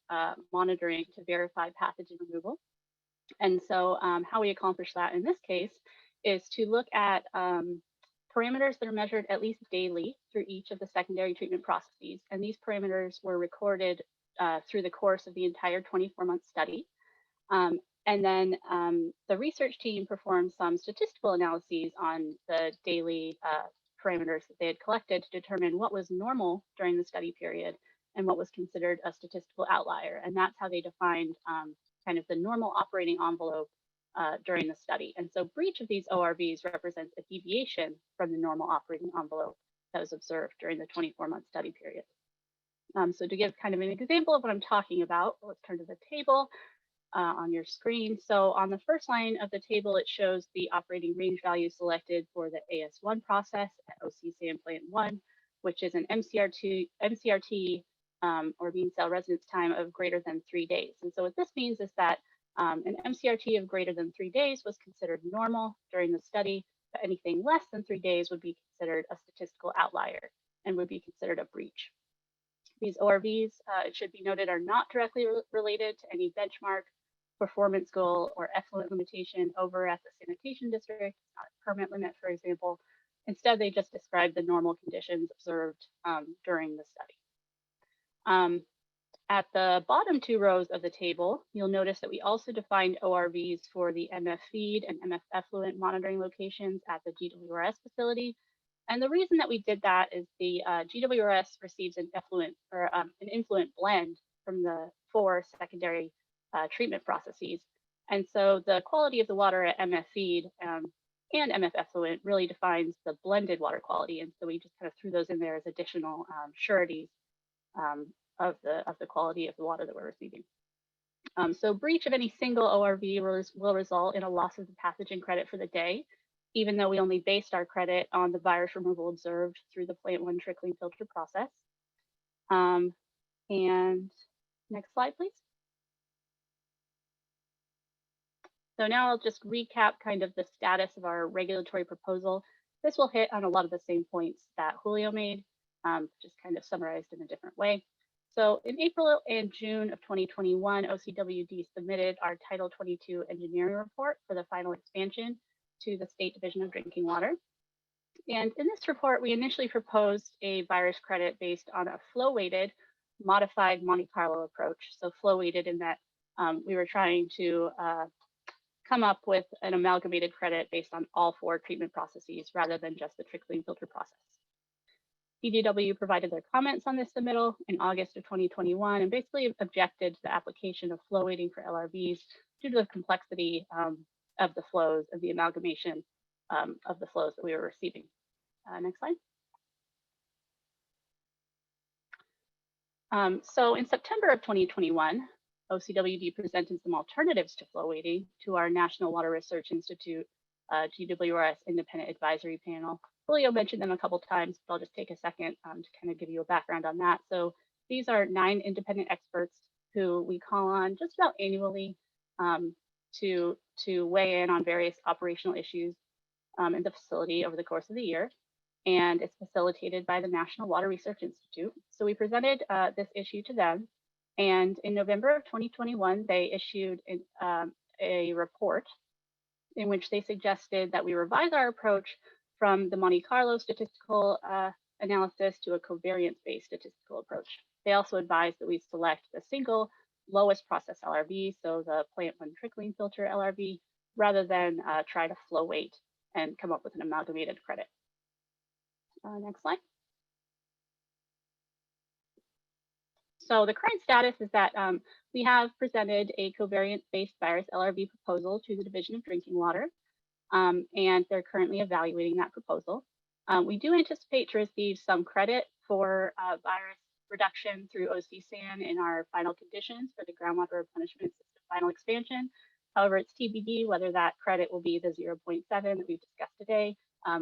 monitoring to verify pathogen removal. And so how we accomplish that in this case is to look at parameters that are measured at least daily through each of the secondary treatment processes. And these parameters were recorded through the course of the entire 24-month study. And then the research team performed some statistical analyses on the daily parameters that they had collected to determine what was normal during the study period and what was considered a statistical outlier. And that's how they defined kind of the normal operating envelope during the study. And so breach of these ORVs represents a deviation from the normal operating envelope that was observed during the 24-month study period. So to give kind of an example of what I'm talking about, let's turn to the table on your screen. So on the first line of the table, it shows the operating range value selected for the AS1 process at OC Sand Plant 1, which is an MCRT or mean cell residence time of greater than 3 days. And so what this means is that an MCRT of greater than 3 days was considered normal during the study, but anything less than 3 days would be considered a statistical outlier and would be considered a breach. These ORVs, it should be noted, are not directly related to any benchmark, performance goal, or effluent limitation over at the sanitation district, not a permit limit, for example. Instead, they just describe the normal conditions observed during the study. At the bottom 2 rows of the table, you'll notice that we also defined ORVs for the MF feed and MF effluent monitoring locations at the GWRS facility. And the reason that we did that is the GWRS receives an effluent or an influent blend from the 4 secondary treatment processes. And so the quality of the water at MF feed and MF effluent really defines the blended water quality. And so we just kind of threw those in there as additional sureties of the quality of the water that we're receiving. So breach of any single ORV will result in a loss of the pathogen credit for the day, even though we only based our credit on the virus removal observed through the Plant 1 trickling filter process. And next slide, please. So now I'll just recap kind of the status of our regulatory proposal. This will hit on a lot of the same points that Julio made, just kind of summarized in a different way. So in April and June of 2021, OCWD submitted our Title 22 engineering report for the final expansion to the State Division of Drinking Water. And in this report, we initially proposed a virus credit based on a flow-weighted modified Monte Carlo approach. So flow-weighted in that we were trying to come up with an amalgamated credit based on all 4 treatment processes rather than just the trickling filter process. CDW provided their comments on this submittal in August of 2021 and basically objected to the application of flow weighting for LRVs due to the complexity of the flows of the amalgamation of the flows that we were receiving. Next slide. So in September of 2021, OCWD presented some alternatives to flow weighting to our National Water Research Institute GWRS Independent Advisory Panel. Julio mentioned them a couple times, but I'll just take a second to kind of give you a background on that. So these are 9 independent experts who we call on just about annually to weigh in on various operational issues in the facility over the course of the year. And it's facilitated by the National Water Research Institute. So we presented this issue to them. And in November of 2021, they issued a report in which they suggested that we revise our approach from the Monte Carlo statistical analysis to a covariance-based statistical approach. They also advised that we select the single lowest process LRV, so the Plant 1 trickling filter LRV, rather than try to flow weight and come up with an amalgamated credit. Next slide. So the current status is that we have presented a covariance-based virus LRV proposal to the Division of Drinking Water, and they're currently evaluating that proposal. We do anticipate to receive some credit for virus reduction through OC-SAN in our final conditions for the Groundwater Replenishment System final expansion. However, it's TBD whether that credit will be the 0.7 that we've discussed today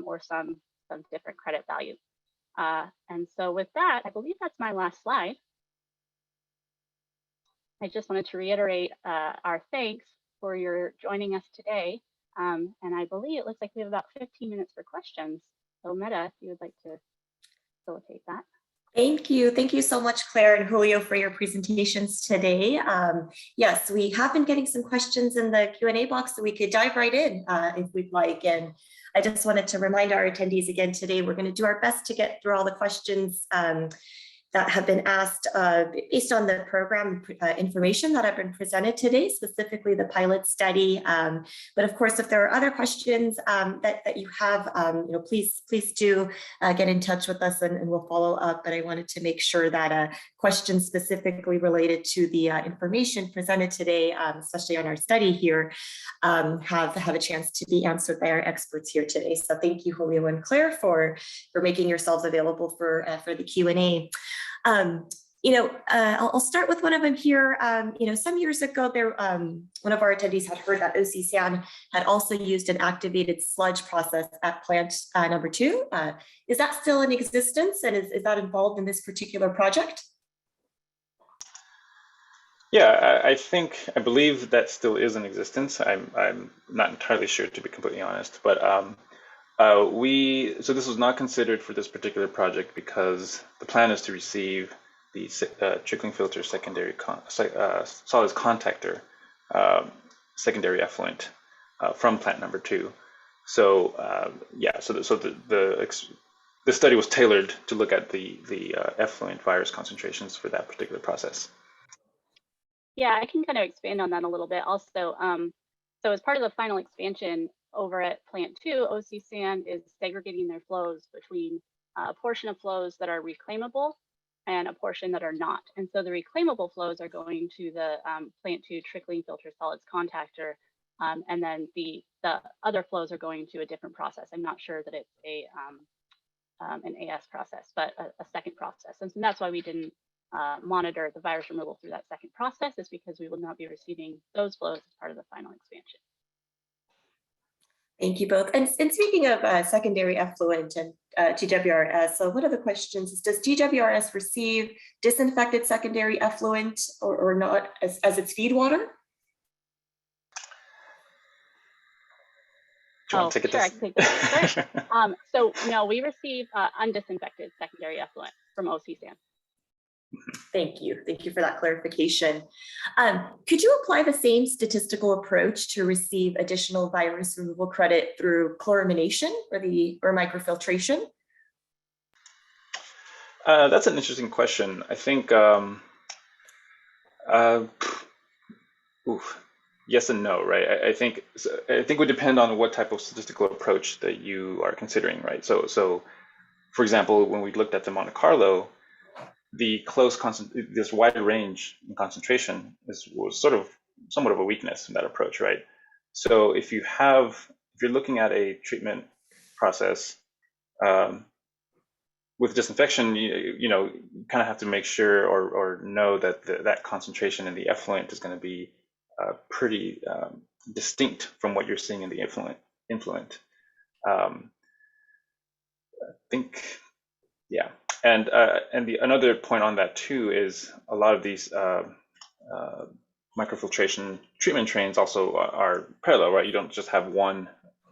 or some different credit value. And so with that, I believe that's my last slide. I just wanted to reiterate our thanks for your joining us today. And I believe it looks like we have about 15 minutes for questions. So Meta, if you would like to facilitate that. Thank you. Thank you so much, Claire and Julio, for your presentations today. Yes, we have been getting some questions in the Q&A box, so we could dive right in if we'd like. And I just wanted to remind our attendees again today, we're going to do our best to get through all the questions that have been asked based on the program information that have been presented today, specifically the pilot study. But of course, if there are other questions that you have, please do get in touch with us and we'll follow up. But I wanted to make sure that questions specifically related to the information presented today, especially on our study here, have a chance to be answered by our experts here today. So thank you, Julio and Claire, for making yourselves available for the Q&A. I'll start with one of them here. Some years ago, one of our attendees had heard that OCSAN had also used an activated sludge process at plant number 2. Is that still in existence, and is that involved in this particular project? Yeah, I believe that still is in existence. I'm not entirely sure, to be completely honest, but so this was not considered for this particular project because the plan is to receive the trickling filter secondary solids contactor secondary effluent from plant number 2. So the study was tailored to look at the effluent virus concentrations for that particular process. Yeah, I can kind of expand on that a little bit also. So as part of the final expansion over at plant 2, OCSAN is segregating their flows between a portion of flows that are reclaimable and a portion that are not. And so the reclaimable flows are going to the plant 2 trickling filter solids contactor, and then the other flows are going to a different process. I'm not sure that it's an AS process, but a second process. And so that's why we didn't monitor the virus removal through that second process, is because we will not be receiving those flows as part of the final expansion. Thank you both. And speaking of secondary effluent and GWRS, so one of the questions is, does GWRS receive disinfected secondary effluent or not as its feed water? Do you want to take it? Sure, I can take this. So no, we receive undisinfected secondary effluent from OCSAN. Thank you. Thank you for that clarification. Could you apply the same statistical approach to receive additional virus removal credit through chloramination or microfiltration? That's an interesting question. I think yes and no, right? I think it would depend on what type of statistical approach that you are considering, right? So for example, when we looked at the Monte Carlo, this wide range in concentration was sort of somewhat of a weakness in that approach, right? So if you're looking at a treatment process with disinfection, you kind of have to make sure or know that that concentration in the effluent is going to be pretty distinct from what you're seeing in the influent. I think, yeah. And another point on that too is a lot of these microfiltration treatment trains also are parallel, right? You don't just have one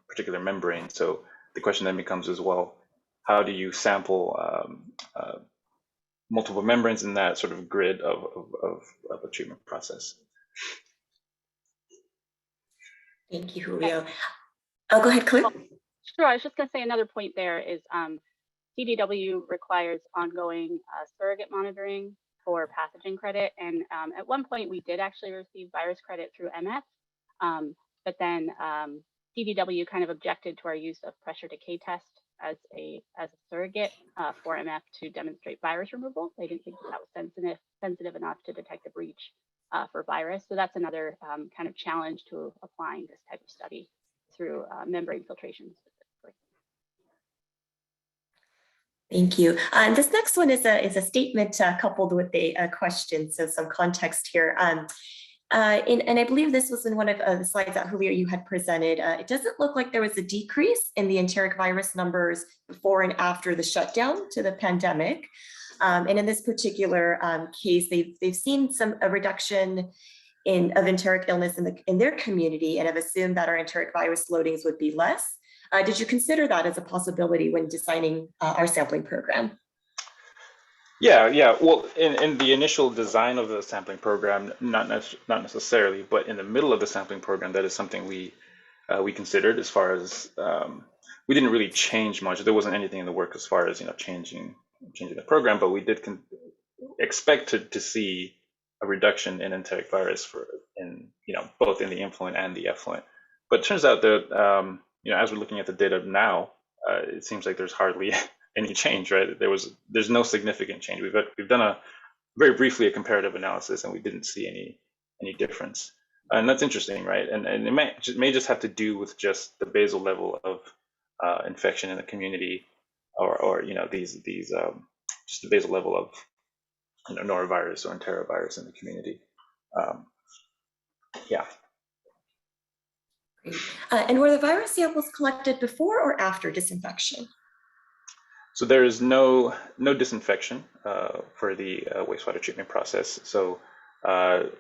particular membrane. So the question then becomes as well, how do you sample multiple membranes in that sort of grid of a treatment process? Thank you, Julio. Oh, go ahead, Claire. Sure, I was just going to say another point there is CDW requires ongoing surrogate monitoring for pathogen credit. And at one point, we did actually receive virus credit through MF, but then CDW kind of objected to our use of pressure decay test as a surrogate for MF to demonstrate virus removal. They didn't think that was sensitive enough to detect a breach for virus. So that's another kind of challenge to applying this type of study through membrane filtration specifically. Thank you. And this next one is a statement coupled with a question, so some context here. And I believe this was in one of the slides that Julio you had presented. It doesn't look like there was a decrease in the enteric virus numbers before and after the shutdown to the pandemic. And in this particular case, they've seen a reduction of enteric illness in their community, and have assumed that our enteric virus loadings would be less. Did you consider that as a possibility when designing our sampling program? Yeah. Well, in the initial design of the sampling program, not necessarily, but in the middle of the sampling program, that is something we considered as far as we didn't really change much. There wasn't anything in the work as far as changing the program, but we did expect to see a reduction in enteric virus both in the influent and the effluent. But it turns out that as we're looking at the data now, it seems like there's hardly any change, right? There's no significant change. We've done very briefly a comparative analysis, and we didn't see any difference. And that's interesting, right? And it may just have to do with just the basal level of infection in the community, or these just the basal level of norovirus or enterovirus in the community. Yeah. Great. And were the virus samples collected before or after disinfection? So there is no disinfection for the wastewater treatment process. So for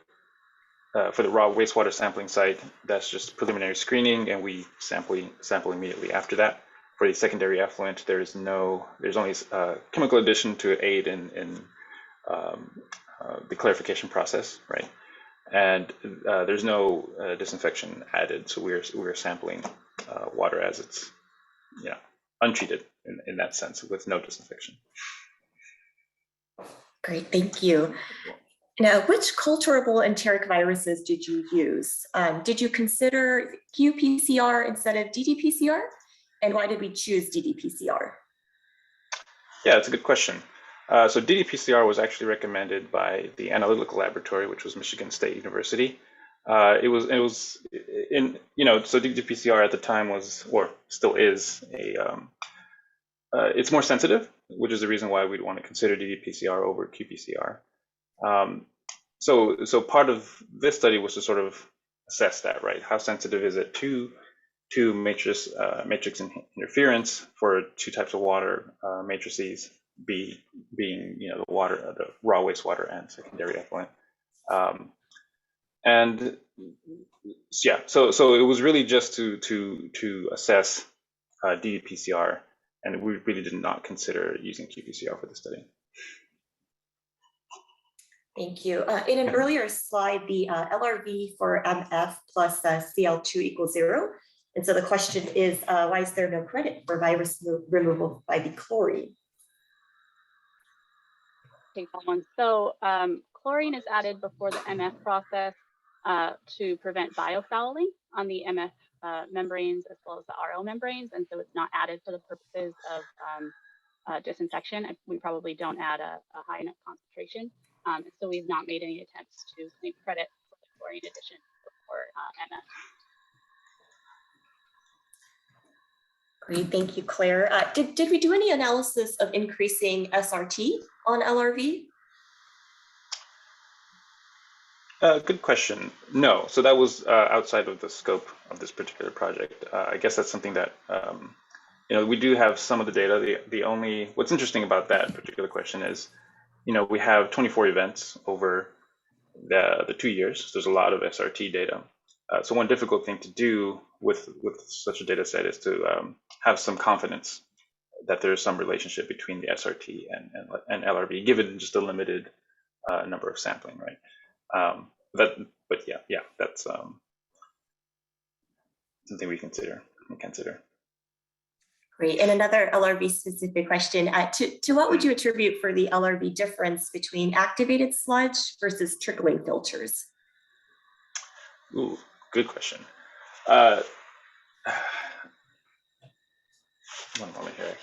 the raw wastewater sampling site, that's just preliminary screening, and we sample immediately after that. For the secondary effluent, there's only chemical addition to aid in the clarification process, right? And there's no disinfection added, so we're sampling water as it's untreated in that sense, with no disinfection. Great, thank you. Now, which culturable enteric viruses did you use? Did you consider qPCR instead of ddPCR? And why did we choose ddPCR? Yeah, it's a good question. So ddPCR was actually recommended by the analytical laboratory, which was Michigan State University. So ddPCR at the time was, or still is, it's more sensitive, which is the reason why we'd want to consider ddPCR over qPCR. So part of this study was to sort of assess that, right? How sensitive is it to matrix interference for two types of water matrices, being the raw wastewater and secondary effluent. And yeah, so it was really just to assess ddPCR, and we really did not consider using qPCR for the study. Thank you. In an earlier slide, the LRV for MF plus CL2 equals 0. And so the question is, why is there no credit for virus removal by the chlorine? Take that one. So chlorine is added before the MF process to prevent biofouling on the MF membranes as well as the RO membranes. And so it's not added for the purposes of disinfection. We probably don't add a high enough concentration. So we've not made any attempts to claim credit for the chlorine addition for MF. Great, thank you, Claire. Did we do any analysis of increasing SRT on LRV? Good question. No, so that was outside of the scope of this particular project. I guess that's something that we do have some of the data. What's interesting about that particular question is, we have 24 events over the 2 years. So there's a lot of SRT data. So one difficult thing to do with such a data set is to have some confidence that there's some relationship between the SRT and LRV, given just a limited number of sampling, right? But yeah, that's something we consider. Great. And another LRV specific question, to what would you attribute for the LRV difference between activated sludge versus trickling filters? Ooh, good question. One moment here.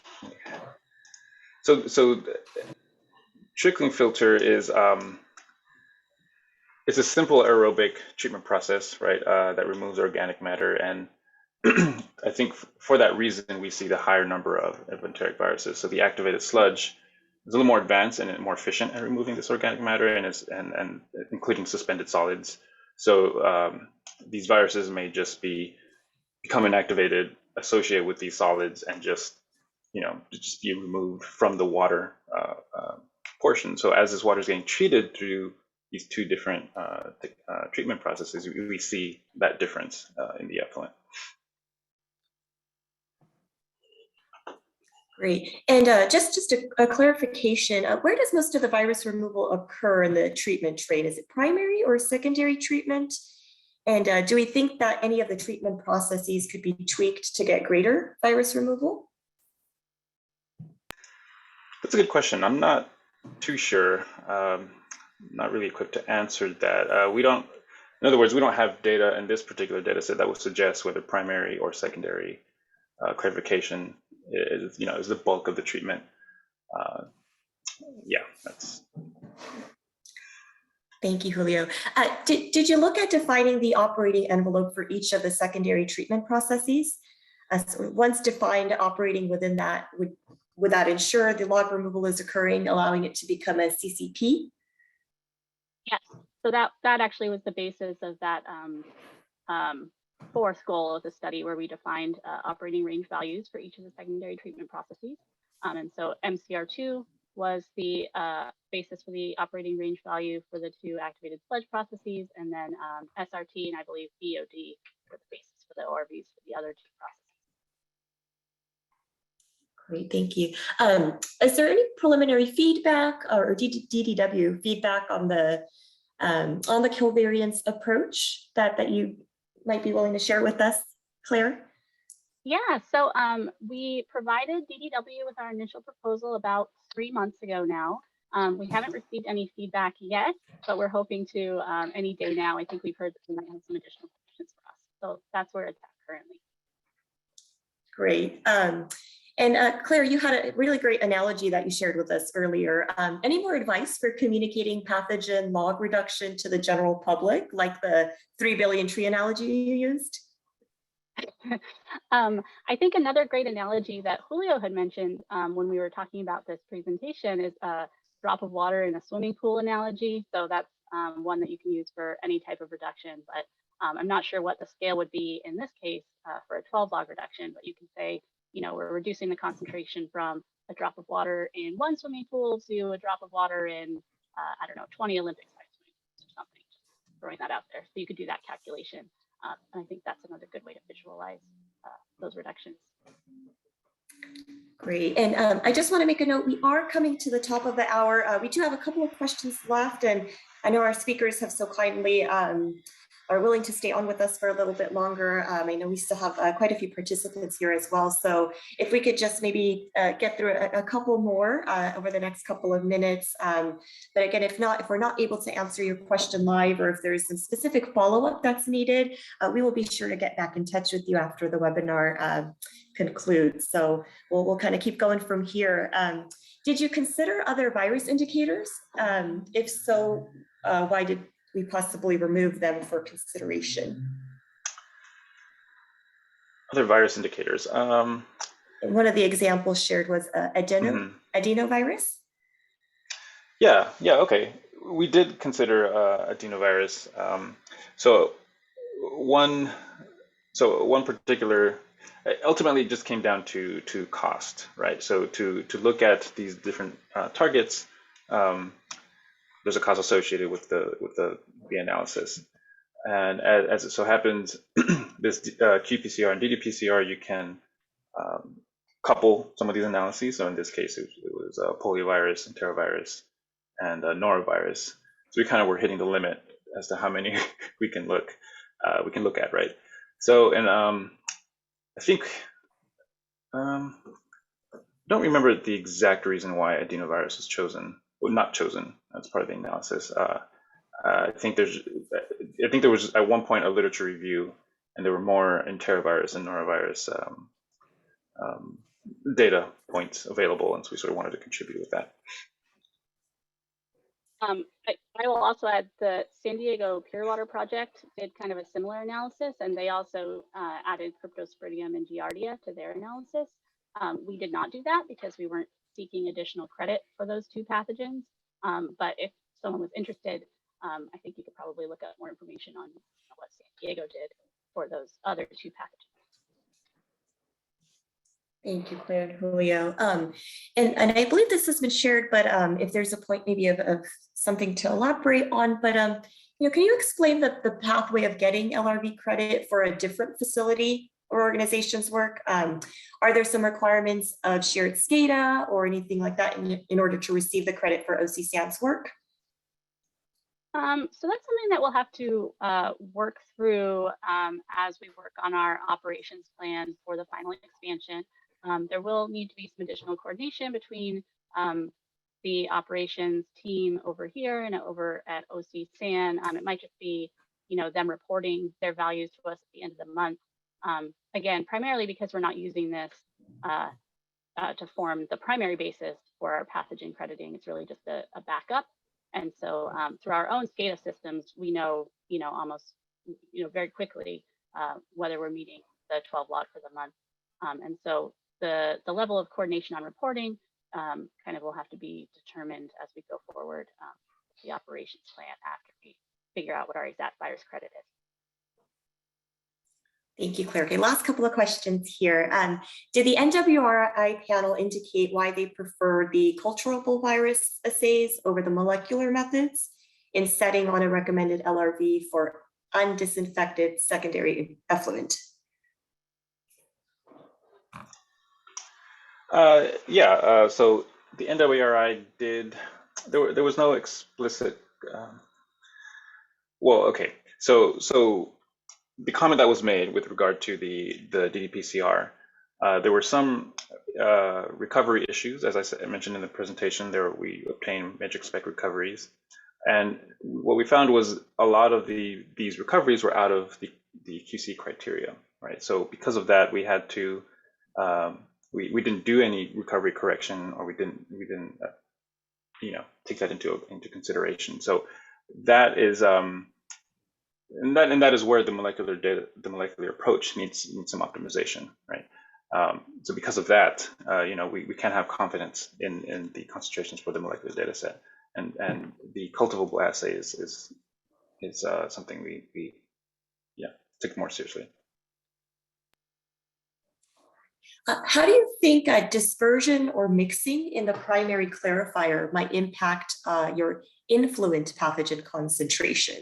So trickling filter is it's a simple aerobic treatment process, right? That removes organic matter, and I think for that reason we see the higher number of enteric viruses. So the activated sludge is a little more advanced and more efficient at removing this organic matter, and including suspended solids. So these viruses may just become inactivated, associated with these solids, and just be removed from the water portion. So as this water is getting treated through these two different treatment processes, we see that difference in the effluent. Great. And just a clarification, where does most of the virus removal occur in the treatment train? Is it primary or secondary treatment? And do we think that any of the treatment processes could be tweaked to get greater virus removal? That's a good question. I'm not too sure. Not really equipped to answer that. We don't, in other words, we don't have data in this particular data set that would suggest whether primary or secondary clarification is the bulk of the treatment. Yeah, that's. Thank you, Julio. Did you look at defining the operating envelope for each of the secondary treatment processes? So once defined, operating within that, would that ensure the log removal is occurring, allowing it to become a CCP? Yes, so that actually was the basis of that fourth goal of the study, where we defined operating range values for each of the secondary treatment processes. And so MCR2 was the basis for the operating range value for the two activated sludge processes, and then SRT and I believe BOD were the basis for the ORVs for the other two processes. Great, thank you. Is there any preliminary feedback or DDW feedback on the covariance approach that you might be willing to share with us, Claire? Yeah, so we provided DDW with our initial proposal about 3 months ago now. We haven't received any feedback yet, but we're hoping to any day now. I think we've heard that we might have some additional questions for us. So that's where it's at currently. Great. And Claire, you had a really great analogy that you shared with us earlier. Any more advice for communicating pathogen log reduction to the general public, like the 3 billion tree analogy you used? I think another great analogy that Julio had mentioned when we were talking about this presentation is a drop of water in a swimming pool analogy. So that's one that you can use for any type of reduction, but I'm not sure what the scale would be in this case for a 12 log reduction, but you can say, we're reducing the concentration from a drop of water in one swimming pool to a drop of water in, I don't know, 20 Olympic size swimming pools or something, just throwing that out there. So you could do that calculation. And I think that's another good way to visualize those reductions. Great. And I just want to make a note, we are coming to the top of the hour. We do have a couple of questions left, and I know our speakers have so kindly are willing to stay on with us for a little bit longer. I know we still have quite a few participants here as well. So if we could just maybe get through a couple more over the next couple of minutes. But again, if we're not able to answer your question live, or if there's some specific follow-up that's needed, we will be sure to get back in touch with you after the webinar concludes. So we'll kind of keep going from here. Did you consider other virus indicators? If so, why did we possibly remove them for consideration? Other virus indicators. One of the examples shared was adenovirus. Yeah, okay. We did consider adenovirus. So one particular, ultimately it just came down to cost, right? So to look at these different targets, there's a cost associated with the analysis. And as it so happens, this qPCR and ddPCR, you can couple some of these analyses. So in this case, it was poliovirus, enterovirus, and norovirus. So we kind of were hitting the limit as to how many we can look at, right? So, and I think I don't remember the exact reason why adenovirus was chosen. Well, not chosen as part of the analysis. I think there was at one point a literature review, and there were more enterovirus and norovirus data points available, and so we sort of wanted to contribute with that. I will also add the San Diego Pure Water Project did kind of a similar analysis, and they also added Cryptosporidium and Giardia to their analysis. We did not do that because we weren't seeking additional credit for those two pathogens. But if someone was interested, I think you could probably look up more information on what San Diego did for those other two pathogens. Thank you, Claire and Julio. And I believe this has been shared, but if there's a point maybe of something to elaborate on, but can you explain the pathway of getting LRV credit for a different facility or organizations work? Are there some requirements of shared SCADA or anything like that in order to receive the credit for OCSAM's work? So that's something that we'll have to work through as we work on our operations plan for the final expansion. There will need to be some additional coordination between the operations team over here and over at OC San. It might just be, them reporting their values to us at the end of the month. Again, primarily because we're not using this to form the primary basis for our pathogen crediting. It's really just a backup. And so through our own SCADA systems, we know, almost, very quickly whether we're meeting the 12 lot for the month. And so the level of coordination on reporting kind of will have to be determined as we go forward with the operations plan after we figure out what our exact virus credit is. Thank you, Claire. Okay, last couple of questions here. Did the NWRI panel indicate why they prefer the culturable virus assays over the molecular methods in setting on a recommended LRV for undisinfected secondary effluent? So the NWRI did, there was no explicit, so the comment that was made with regard to the DDPCR, there were some recovery issues, as I mentioned in the presentation. We obtained matrix spec recoveries, and what we found was a lot of these recoveries were out of the QC criteria, right? So because of that, we had to we didn't do any recovery correction, or we didn't take that into consideration. So that is and that is where the molecular approach needs some optimization, right? So because of that, we can't have confidence in the concentrations for the molecular data set, and the cultivable assay is something we took more seriously. How do you think dispersion or mixing in the primary clarifier might impact your influent pathogen concentration?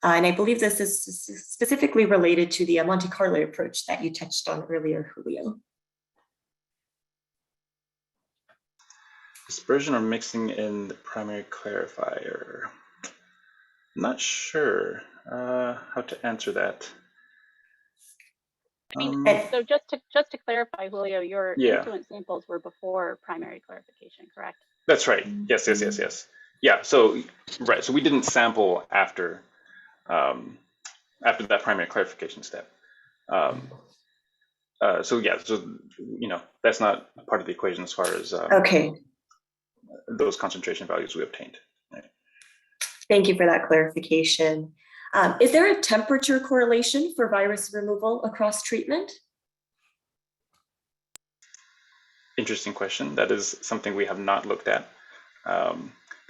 And I believe this is specifically related to the Monte Carlo approach that you touched on earlier, Julio. Dispersion or mixing in the primary clarifier. I'm not sure how to answer that. I mean, so just to clarify, Julio, your influent samples were before primary clarification, correct? That's right. Yes. Yeah. So right. So we didn't sample after that primary clarification step. So that's not a part of the equation as far as those concentration values we obtained. Right. Thank you for that clarification. Is there a temperature correlation for virus removal across treatment? Interesting question. That is something we have not looked at.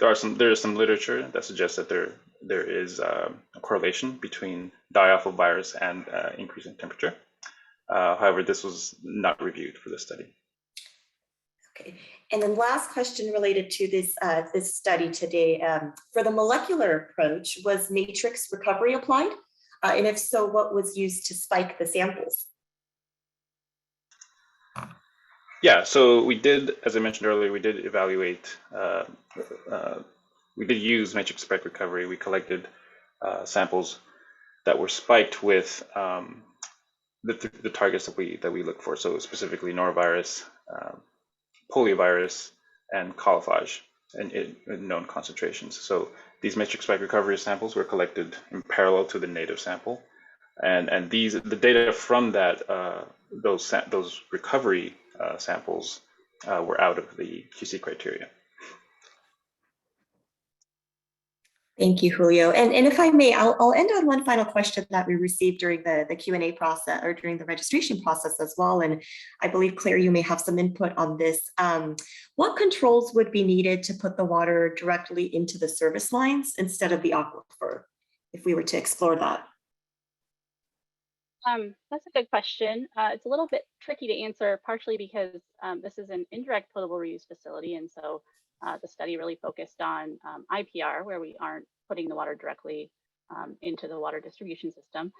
There is some literature that suggests that there is a correlation between die-off virus and increase in temperature. However, this was not reviewed for this study. Okay, and then last question related to this study today. For the molecular approach, was matrix recovery applied? And if so, what was used to spike the samples? Yeah, so we did, as I mentioned earlier, we did evaluate, we did use matrix spike recovery. We collected samples that were spiked with the targets that we look for. So specifically norovirus, poliovirus, and coliphage in known concentrations. So these matrix spike recovery samples were collected in parallel to the native sample, and the data from that those recovery samples were out of the QC criteria. Thank you, Julio. And if I may, I'll end on one final question that we received during the Q&A process, or during the registration process as well. And I believe, Claire, you may have some input on this. What controls would be needed to put the water directly into the service lines instead of the aquifer, if we were to explore that? That's a good question. It's a little bit tricky to answer, partially because this is an indirect potable reuse facility. And so the study really focused on IPR, where we aren't putting the water directly into the water distribution system.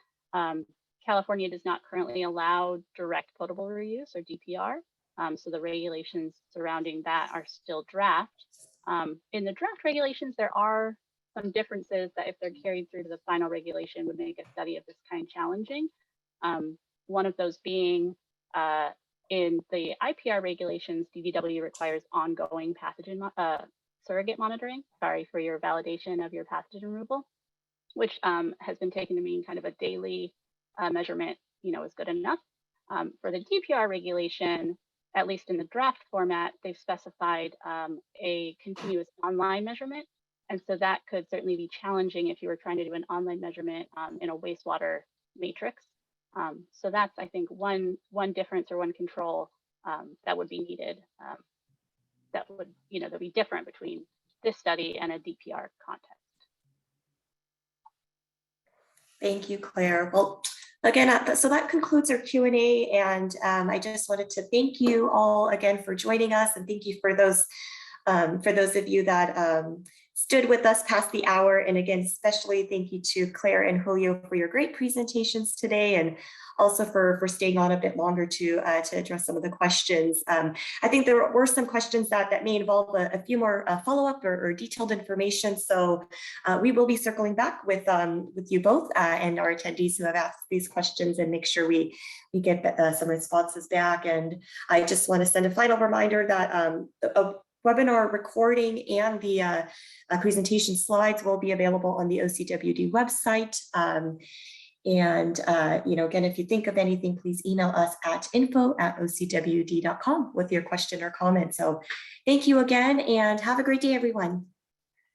California does not currently allow direct potable reuse or DPR. So the regulations surrounding that are still draft. In the draft regulations, there are some differences that if they're carried through to the final regulation would make a study of this kind challenging. One of those being in the IPR regulations, DDW requires ongoing pathogen surrogate monitoring, for your validation of your pathogen removal, which has been taken to mean kind of a daily measurement, is good enough. For the DPR regulation, at least in the draft format, they've specified a continuous online measurement. And so that could certainly be challenging if you were trying to do an online measurement in a wastewater matrix. So that's, I think, one difference or one control that would be needed. That would, that'd be different between this study and a DPR context. Thank you, Claire. Well, again, so that concludes our Q&A, and I just wanted to thank you all again for joining us, and thank you for those of you that stood with us past the hour. And again, especially thank you to Claire and Julio for your great presentations today, and also for staying on a bit longer to address some of the questions. I think there were some questions that may involve a few more follow-up or detailed information. So we will be circling back with you both and our attendees who have asked these questions, and make sure we get some responses back. And I just want to send a final reminder that a webinar recording and the presentation slides will be available on the OCWD website. Again, if you think of anything, please email us at info@ocwd.com with your question or comment. So thank you again, and have a great day, everyone.